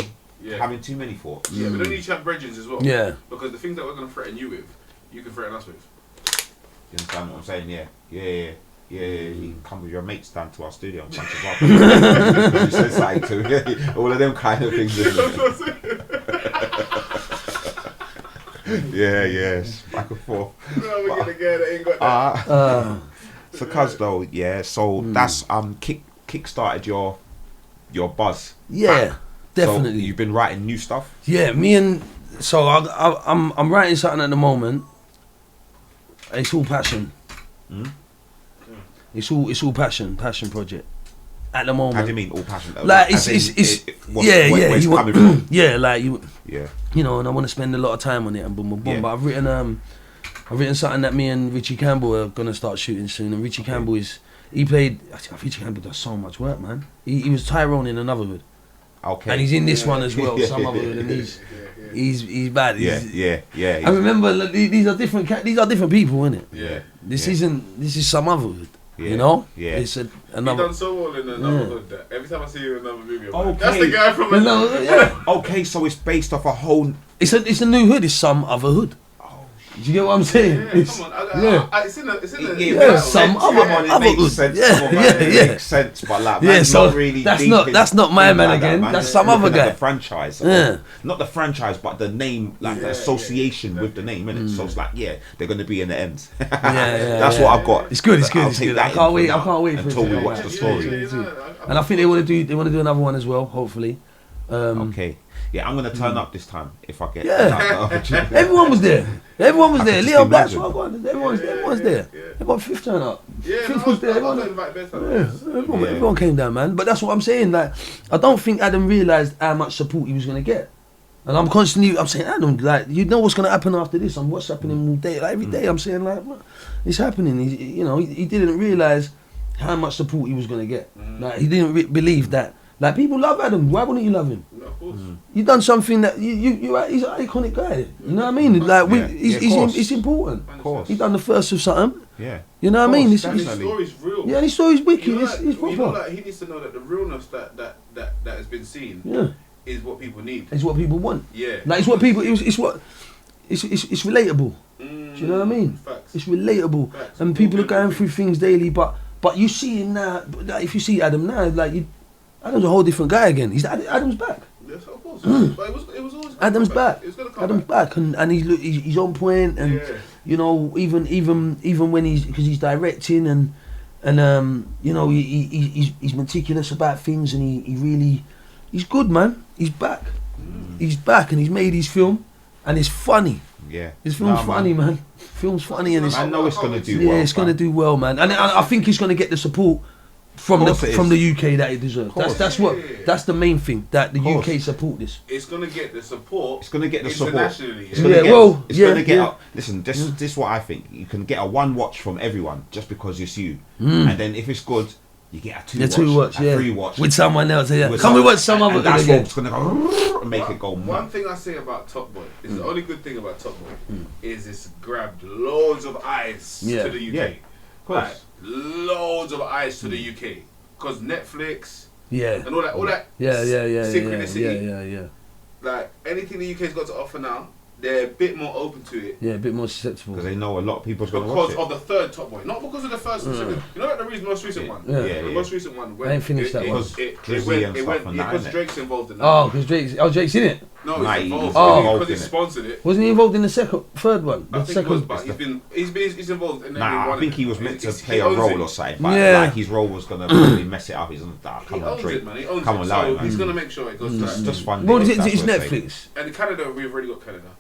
having too many thoughts. Yeah, but don't need to have bridges as well. Yeah. Because the things that we're going to threaten you with, you can threaten us with. You understand what I'm saying? Yeah. You can come with your mates down to our studio and punch us up. You said something to all of them kind of things. Yes, back and forth. No, we're gonna get it. Ain't got that. So, cuz though, yeah. So that's kick-started your buzz. Yeah, definitely. So you've been writing new stuff. Yeah, I'm writing something at the moment. It's all passion. It's all passion project. At the moment. How do you mean all passion? Like As in, it's where's coming from? yeah, like you Yeah. know, and I want to spend a lot of time on it and boom. Yeah. But I've written something that me and Richie Campbell are gonna start shooting soon. And Richie Campbell Richie Campbell does so much work, man. He was Tyrone in Another Hood. Okay. And he's in this one as well, some other hood, and he's bad. Yeah. I remember like, these are different people, innit? Yeah. This is some other hood. Yeah. You know? Yeah. It's You've another. done so well in Another Hood that every time I see you in another movie, I'm like, Okay. that's the guy from No, yeah. Okay, so it's based off a whole. It's a new hood. It's some other hood. Do you get what I'm saying? Yeah, come on. It's in the some Come on, it other makes hood. sense. Yeah, Come on, man, it yeah. makes sense, but like, Yeah, man's so not really. that's deep not- in that's not my things man like again, man. that's Just some looking other at guy. The franchise, Yeah. Not the franchise, but the name, like the association with the name, innit? So it's like, they're gonna be in the ends. That's what I've got. It's good. I'll It's take good. that I can't in wait. for I now can't wait for it until to we come watch out. the story. And I think they want to do another one as well. Hopefully. Okay. Yeah, I'm gonna turn up this time if I get. Yeah. opportunity. Everyone was there. Everyone was I there. could Leo just Black's imagine. one. Everyone's there. Everyone fifth turn up. Fifth was there. Everyone came down, man. But that's what I'm saying. Like, I don't think Adam realised how much support he was gonna get. And I'm saying, Adam, like, you know what's gonna happen after this? And what's happening all day, like every day. I'm saying, like, it's happening. He didn't realise how much support he was gonna get. Like, he didn't believe that. Like, people love Adam. Why wouldn't you love him? No, of course. You done something that he's an iconic guy. You know what I mean? Like, it's important. Of course. He done the first of something. Yeah. You know what I mean? His story's real. Yeah, his story's wicked. You know, It's proper. like, he needs to know that the realness that has been seen is what people need. It's what people want. Yeah. Like, it's what people. It's relatable. Do you know what I mean? Facts. It's relatable, Facts. and people are going through things daily. But But you see him now. Like, if you see Adam now, like Adam's a whole different guy again. Adam's back. Yes, of course. But it was always Adam's back. It's gonna come Adam's back, and he's on point, and you know, even when he's directing and you know, he's meticulous about things, and he's good, man. He's back. He's back, and he's made his film, and it's funny. Yeah, his film's funny, man. Film's funny, and I know it's gonna do well. Yeah, it's gonna do well, man. And I think he's gonna get the support from the UK that it deserves. That's the main thing, that the UK support this. It's gonna get the support. It's gonna get the support internationally. Listen, this is what I think. You can get a one watch from everyone just because it's you, and then if it's good, you get a two watch, a three watch with someone else. Can we watch some other? That's what's gonna go and make it go. One thing I say about Top Boy is the only good thing about Top Boy is it's grabbed loads of eyes to the UK. Yeah, of course. Like, loads of eyes to the UK, because Netflix, and all that, synchronicity, yeah. Like anything the UK's got to offer now, they're a bit more open to it. Yeah, a bit more susceptible. Because they know a lot of people's going to watch it. Because of the third Top Boy, not because of the first and second. You know, like the most recent one. The most recent one. I ain't finished that one. Because Drake's involved in that. Oh, because Drake's in it. No, he's involved. Because he sponsored it. Wasn't he involved in the third one? I think he was, but he's involved in every one. I think he was meant to play a role or something, but like his role was going to really mess it up. He's come on, Drake. Come on, so he's going to make sure it goes through. It's just fun. Well, it's Netflix. And in Canada, we've already got Canada.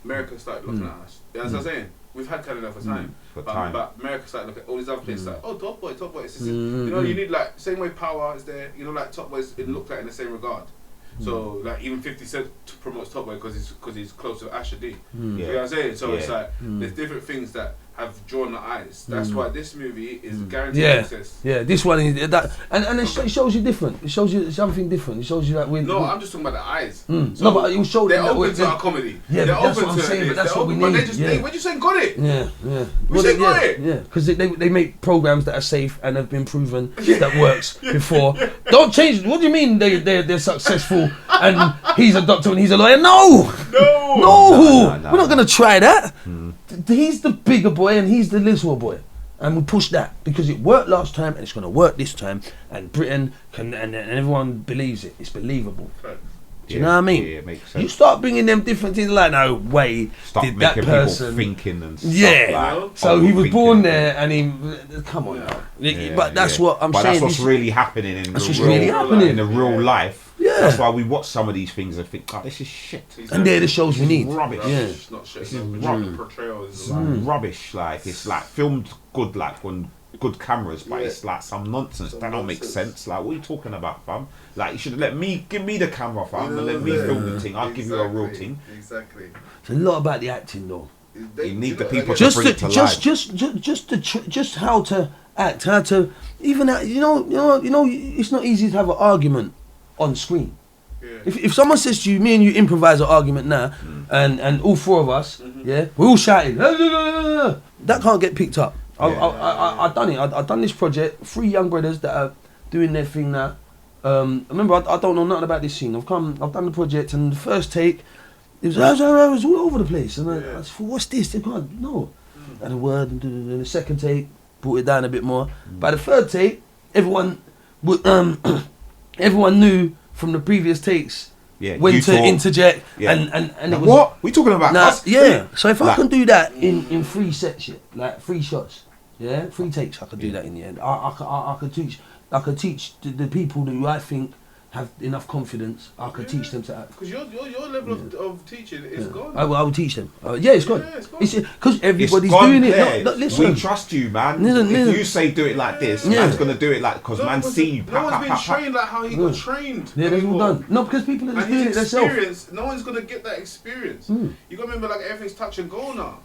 America started looking at us. As I was saying, we've had Canada for time. But America started looking at all these other places like, oh, Top Boy. It's just, you know, you need like, same way Power is there, you know, like Top Boy, it looked like in the same regard. So like even 50 Cent promotes Top Boy because he's close to Asher D. You know what I'm saying? So it's like, there's different things that have drawn the eyes. That's why this movie is guaranteed success. Yeah, this one is that, and it shows you different. It shows you something different. It shows you that we're. No, I'm just talking about the eyes. So no, but it will show they're open to our comedy. Yeah, they're that's open what I'm saying. But that's what we need. But they just, when you say got it? Yeah. We say got it. Yeah, because they make programs that are safe and have been proven that works before. Don't change. What do you mean they're successful and he's a doctor and he's a lawyer? No. We're not gonna try that. He's the bigger boy and he's the little boy, and we push that because it worked last time and it's going to work this time, and Britain can and everyone believes it. It's believable. Do you know what I mean? Yeah, it makes sense. You start bringing them different things like, no way, start did that person thinking and stuff like, so he was born there and he come on now. But that's what I'm saying. That's what's really happening in the real life. Yeah. That's why we watch some of these things and think, oh, this is shit. And they're the shows we need. Rubbish. It's not shit. This is rubbish. Like, it's like filmed good, like on good cameras, but it's like some nonsense. That don't make sense. Like, what are you talking about, fam? Like, you should give me the camera, fam, and let me film the thing. I'll give you a real thing. Exactly. It's a lot about the acting, though. You need the people to bring it to life. Just how to act, how to even you know. It's not easy to have an argument on screen. If someone says to you, me and you improvise an argument now, and all four of us, we're all shouting, that can't get picked up. I've done it. I've done this project. 3 young brothers that are doing their thing now. Remember, I don't know nothing about this scene. I've done the project, and the first take, it was all over the place. And I said, what's this? They can't, no. And a word, and the second take, brought it down a bit more. By the third take, everyone knew from the previous takes when to interject, and it was, what we talking about? So if I can do that in 3 sets, like 3 shots, 3 takes, I could do that in the end. I could teach the people who I think have enough confidence. I could teach them to act. Because your level of teaching is gone. I will teach them. It's gone. It's because everybody's doing it. Listen, we trust you, man. If you say do it like this, man's gonna do it like because man see you. No one's been trained like how he got trained. Yeah, they've all done. No, because people are just doing it themselves. No one's gonna get that experience. You gotta remember, like, everything's touch and go now.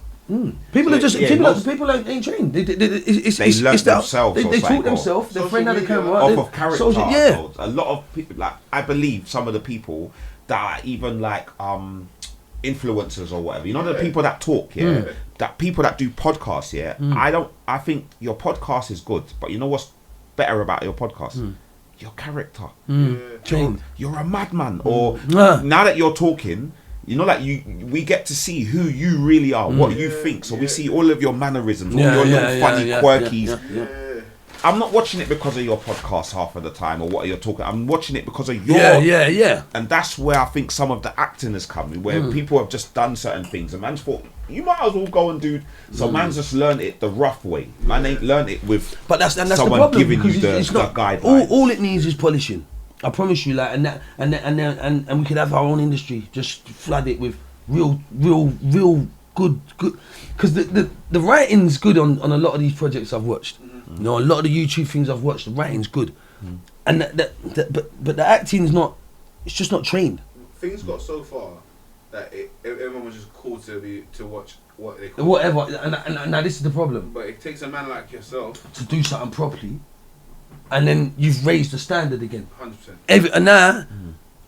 People are just people ain't trained. They learn themselves. They taught themselves. Their friend had a camera. Off of character. A lot of people, like, I believe some of the people that are even like influencers or whatever. You know, the people that talk, that people that do podcasts. I think your podcast is good, but you know what's better about your podcast? Your character. You're a madman, or now that you're talking. You know, like we get to see who you really are, what you think. So we see all of your mannerisms, all your little funny quirkies. I'm not watching it because of your podcast half of the time or what you're talking. I'm watching it because of your. Yeah. And that's where I think some of the acting has come, where people have just done certain things, and man's thought you might as well go and do. So man's just learned it the rough way. Man ain't learned it with. But that's someone the problem, giving you it's the not, guidelines. All it needs is polishing. I promise you, like, and we could have our own industry, just flood it with real good, because the writing's good on a lot of these projects I've watched. You know, a lot of the YouTube things I've watched, the writing's good, and but the acting's not. It's just not trained. Things got so far that everyone was just called to watch what they call whatever. And now this is the problem. But it takes a man like yourself to do something properly, and then you've raised the standard again. 100%. And now,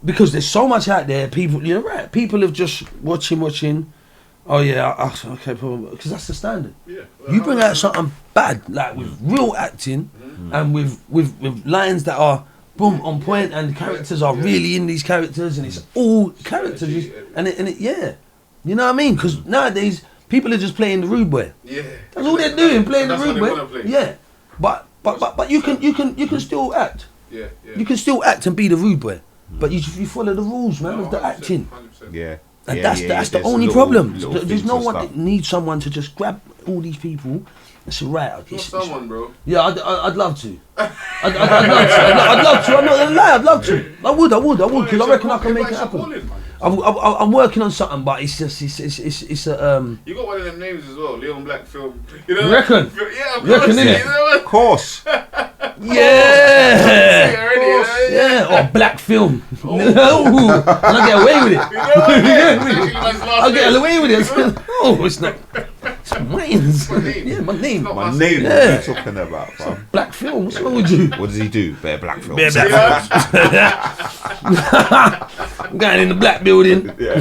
because there's so much out there, people, you're right. People have just watching. Oh yeah, okay, because that's the standard. Yeah. You bring out something bad, like with real acting, and with lines that are boom on point, and the characters are really in these characters, and it's all characters, and it you know what I mean? Because nowadays people are just playing the rude boy. Yeah. That's all they're doing, playing the rude boy. Play. Yeah, but you can still act. Yeah. You can still act and be the rude boy, but you follow the rules, man, of the 100%, acting. 100%. Yeah. And that's the only problem. There's no one that needs someone to just grab all these people and say, right, Not someone, bro. Yeah, I'd love to. I'd love to. I'm not gonna lie, I'd love to. I would, because I reckon I can make it happen. I'm working on something, but it's just it's a You got one of them names as well, Leon Black film. You know? Reckon? Yeah, Reckon, of course. Yeah. Or black film. And I get away with it. I'll get away with it. Oh, it's not. It's mine. Yeah, my name. My name. What are you talking about, fam? Black film. What's wrong with you? What does he do? Better black film. I'm going in the black building. Yeah.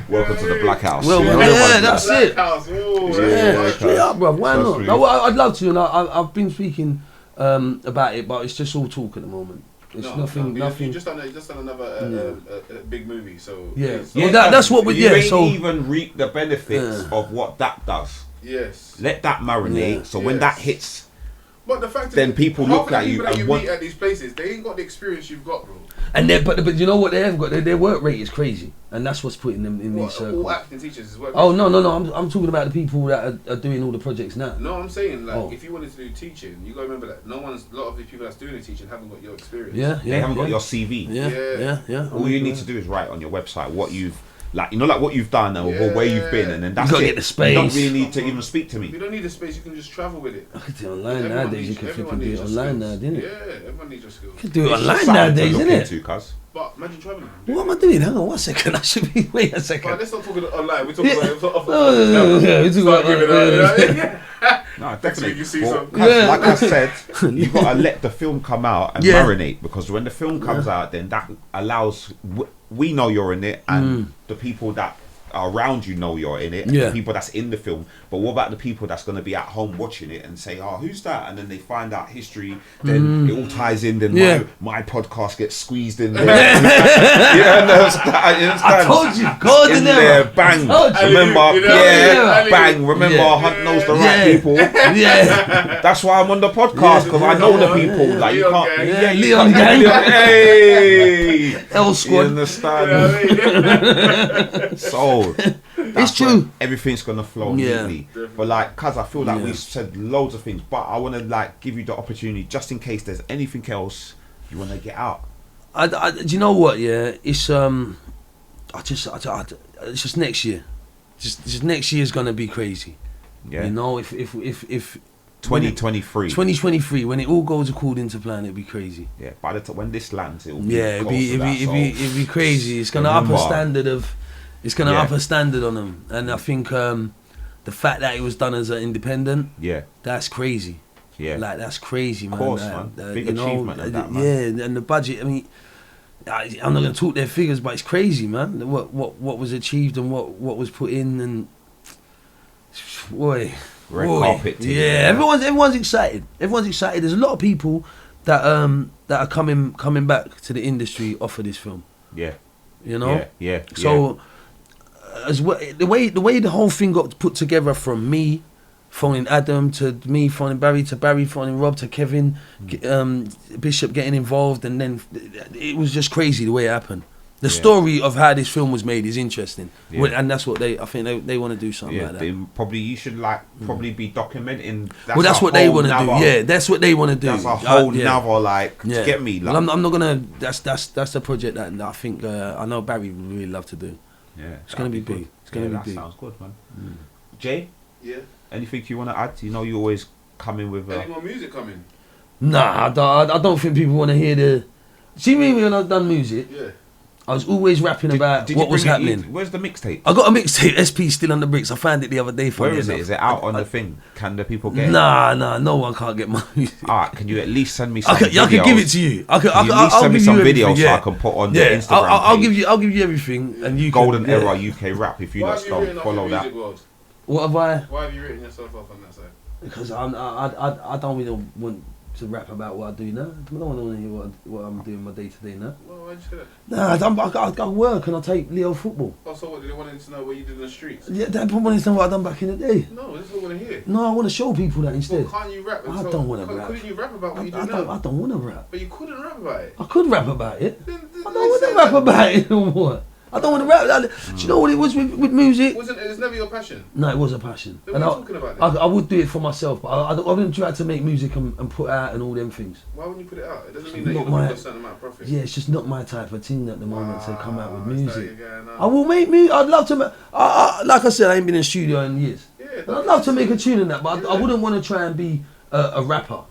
Welcome to the Black House. Well, yeah, that's it. Yeah, straight up, bro. Why not? No, I'd love to, and I've been speaking about it, but it's just all talk at the moment. It's nothing. You just done another big movie, so yeah. Well, that's what we. You ain't so even reap the benefits of what that does. Yes. Let that marinate. So when that hits. But the fact then people look at you and meet at these places, they ain't got the experience you've got, bro. And but you know what they have got? Their work rate is crazy, and that's what's putting them in these circles. All acting teachers is work. Oh no! I'm talking about the people that are doing all the projects now. No, I'm saying if you wanted to do teaching, you gotta remember that a lot of the people that's doing the teaching haven't got your experience. Yeah. They haven't got your CV. Yeah. All you need to do is write on your website what you've. Like what you've done or where you've been, and then that's you gotta it. Get the space. You don't really need to even speak to me. You don't need the space. You can just travel with it. I could do it online nowadays. You can flip do it online now, didn't it? Yeah, everyone needs your skills. You can do it online nowadays, isn't it? But imagine traveling. What am I doing? Hang on 1 second. I should be. Wait a second. But let's not talk online. We're talking about. We're talking about. No, definitely. You see some. Like I said, you gotta let the film come out and marinate, because when the film comes out, then that allows. We know you're in it, and the people that are around you know you're in it, the people that's in the film. But what about the people that's going to be at home watching it and say, oh, who's that? And then they find out history, then it all ties in, then my podcast gets squeezed in there. I told you, golden era. Bang, remember, bang, remember, Hunt knows the right people. Yeah. That's why I'm on the podcast, because I know the people. Like, you can't, Leon gang. Hey! L squad. You understand? So, it's true. Everything's gonna flow neatly. But like, cause I feel like we've said loads of things, but I want to like give you the opportunity, just in case there's anything else you want to get out. Do you know what? Yeah, it's it's just next year. Just next year is gonna be crazy. Yeah. You know, if 2023, when it all goes according to plan, it'll be crazy. Yeah. By the time when this lands, it'll be it'll be crazy. It's gonna up a standard of. It's going to up a standard on them, and I think the fact that it was done as an independent, that's crazy. Yeah, like that's crazy, man. Of course, man. Big achievement of that, man. Yeah, and the budget. I mean, I'm not going to talk their figures, but it's crazy, man. What was achieved and what was put in, and red carpet. Yeah, everyone's excited. Everyone's excited. There's a lot of people that are coming back to the industry off of this film. Yeah, you know. Yeah. So. As well, the way the whole thing got put together from me phoning Adam to me, phoning Barry to Barry, phoning Rob to Kevin, Bishop getting involved, and then it was just crazy the way it happened. The story of how this film was made is interesting, and that's what I think they want to do something like that. Probably you should probably be documenting. That's what they want to do. Yeah, that's what they want to do. That's a whole nother get me. Well, I'm not gonna. That's the project that I think I know Barry would really love to do. Yeah, it's gonna be big. It's gonna be big. Sounds good, man. Jay, anything you want to add? You know, you always come in with. Any more music coming? Nah, I don't think people want to hear the. See me when I've done music. Yeah. I was always rapping about what was happening. Where's the mixtape? I got a mixtape. SP still on the bricks. I found it the other day. Where is it? Is it out on the thing? Can the people get it? Nah. No one can't get my music. Alright, can you at least send me some videos? I can give it to you. I'll send me some videos so I can put on the Instagram I'll page. I'll give you everything, and you Golden Era UK Rap. If you not stop, follow that. What have I? Why have you written yourself off on that side? Because I don't really want to rap about what I do now. I don't want to hear what I'm doing my day to day now. Well, why'd you say that? Nah, I work and I take Leo football. Oh, so what, do they want to know what you did in the streets? Yeah, they want to know what I done back in the day. No, this is what I want to hear. No, I want to show people that instead. Well, can't you rap? I don't want to rap. Couldn't you rap about what you do now? I don't want to rap. But you couldn't rap about it. I could rap about it. I don't want to rap about it no more. I don't want to rap. Do you know what it was with music? It was never your passion? No, it was a passion. Then what are you talking about then? I would do it for myself, but I wouldn't try to make music and put out and all them things. Why wouldn't you put it out? It doesn't mean that you're looking for a certain amount of profit. Yeah, it's just not my type of thing at the moment to come out with music. I will make music. I'd love to make... like I said, I ain't been in the studio in years. Yeah, I'd love to make a tune in that, but I wouldn't want to try and be a rapper.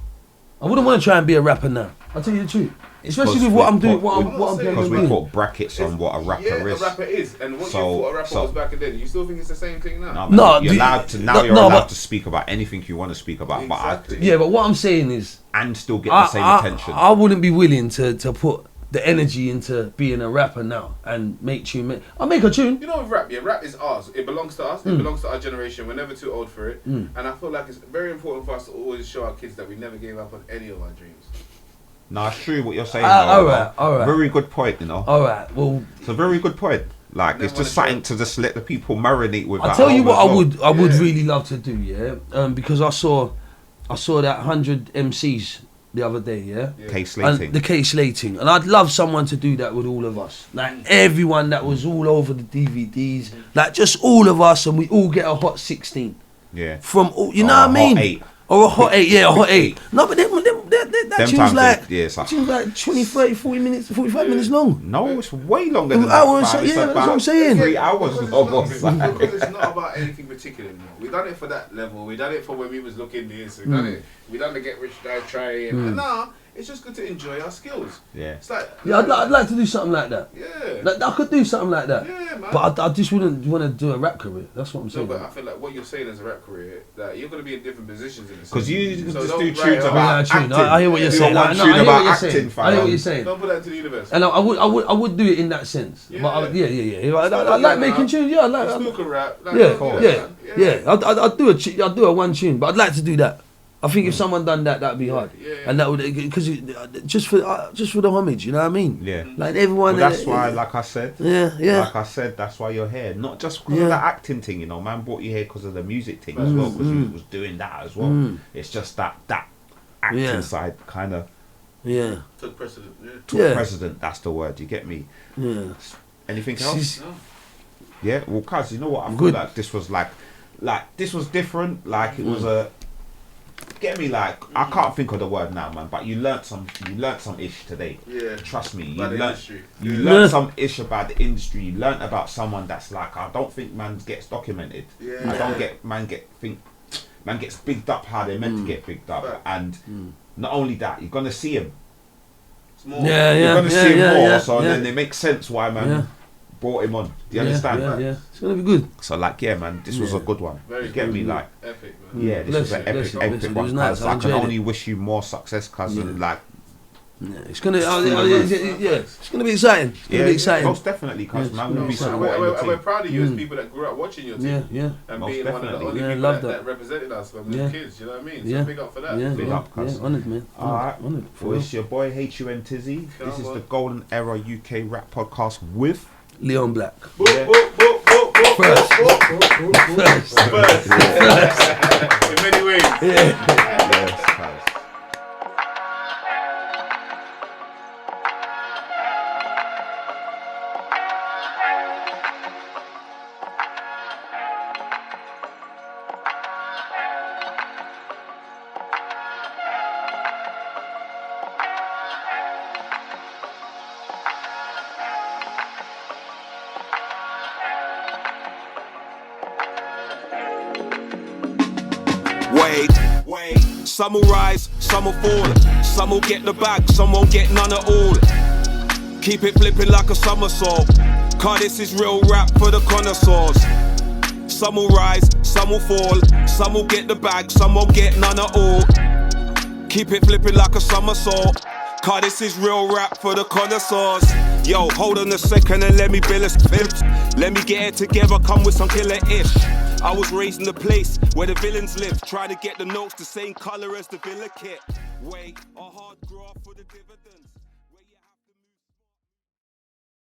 I wouldn't want to try and be a rapper now. I'll tell you the truth. Especially with what I'm doing, what I'm doing. Because we put brackets on what a rapper is. Yeah, a rapper is. And what you thought a rapper was back then, you still think it's the same thing now? No, you're allowed to speak about anything you want to speak about. Exactly. But what I'm saying is... And still get the same attention. I wouldn't be willing to put the energy into being a rapper now and make tune. I'll make a tune. You know with rap, rap is ours. It belongs to us. It belongs to our generation. We're never too old for it. And I feel like it's very important for us to always show our kids that we never gave up on any of our dreams. No, it's true what you're saying. All right. Very good point, you know. All right, well... It's a very good point. Like, it's just something to just let the people marinate with. I'll tell you what I would really love to do, because I saw that 100 MCs the other day, Case slating. The case slating. And I'd love someone to do that with all of us. Like, everyone that was all over the DVDs. Like, just all of us, and we all get a hot 16. Yeah. From all, you know what I mean? Hot 8. Or a hot 8, a hot 8. No, but that tune's like 20, 30, 40 minutes, 45 minutes long. No, it's way longer than hours, that's what I'm saying. 3 hours almost. Because it's not about anything particular anymore. We done it for that level. We done it for when we was looking this. We done it. We done the Get Rich Die Trying. And now it's just good to enjoy our skills. Yeah. It's like, I'd like to do something like that. Yeah. Like, I could do something like that. Yeah, man. But I just wouldn't want to do a rap career. That's what I'm saying. No, but I feel like what you're saying as a rap career, that you're going to be in different positions in the Because you just so do tunes about acting. I hear what you're saying. I hear what you're saying. Don't put that to the universe. And I would do it in that sense. Yeah. But I like making tunes. Yeah, I like. Still can rap. I'd do a one tune, but I'd like to do that. I think if someone done that, that'd be hard, and that would because just for the homage, you know what I mean? Yeah. Like everyone. Well, that's why, like I said. Yeah. Like I said, that's why you're here. Not just because of the acting thing, you know. Man brought you here because of the music thing as well, because you was doing that as well. It's just that acting side kind of. Yeah. Took precedent. Took precedent. That's the word. You get me? Yeah. Anything else? No. Yeah. Well, cuz you know what? I feel like this was this was different. Like it was a. Get me, like I can't think of the word now, man. But you learnt some ish today. Yeah. Trust me, you learnt learnt some ish about the industry. You learnt about someone that's like, I don't think man gets documented. Yeah. I don't get man gets bigged up how they're meant to get bigged up, and not only that, you're gonna see him. More. You're gonna see him more. So then it makes sense why man brought him on. Do you understand? Yeah. It's gonna be good. So like, man, this was a good one. Very you get me, like. Epic, man. Yeah, this was an epic one. Nice. I can only wish you more success, cousin. Like, it's gonna, it's gonna be exciting. It's gonna be exciting. Most definitely, cause man will be supporting the team. We're proud of you as people that grew up watching your team. Yeah. And most being definitely. one of the only people that represented us when we were kids. You know what I mean? So big up for that. Big up, cuz. Honoured, man. Alright. Well, it's your boy HUN Tizzy. This is the Golden Era UK Rap Podcast with Leon Black. First. In many ways. Yes, Wait, some will rise, some will fall. Some will get the bag, some won't get none at all. Keep it flipping like a somersault. Cause this is real rap for the connoisseurs. Some will rise, some will fall. Some will get the bag, some won't get none at all. Keep it flipping like a somersault. Cause this is real rap for the connoisseurs. Yo, hold on a second and let me build a script. Let me get it together, come with some killer-ish. I was raised in the place where the villains live. Try to get the notes the same color as the villa kit. Wait, a hard graft for the dividends.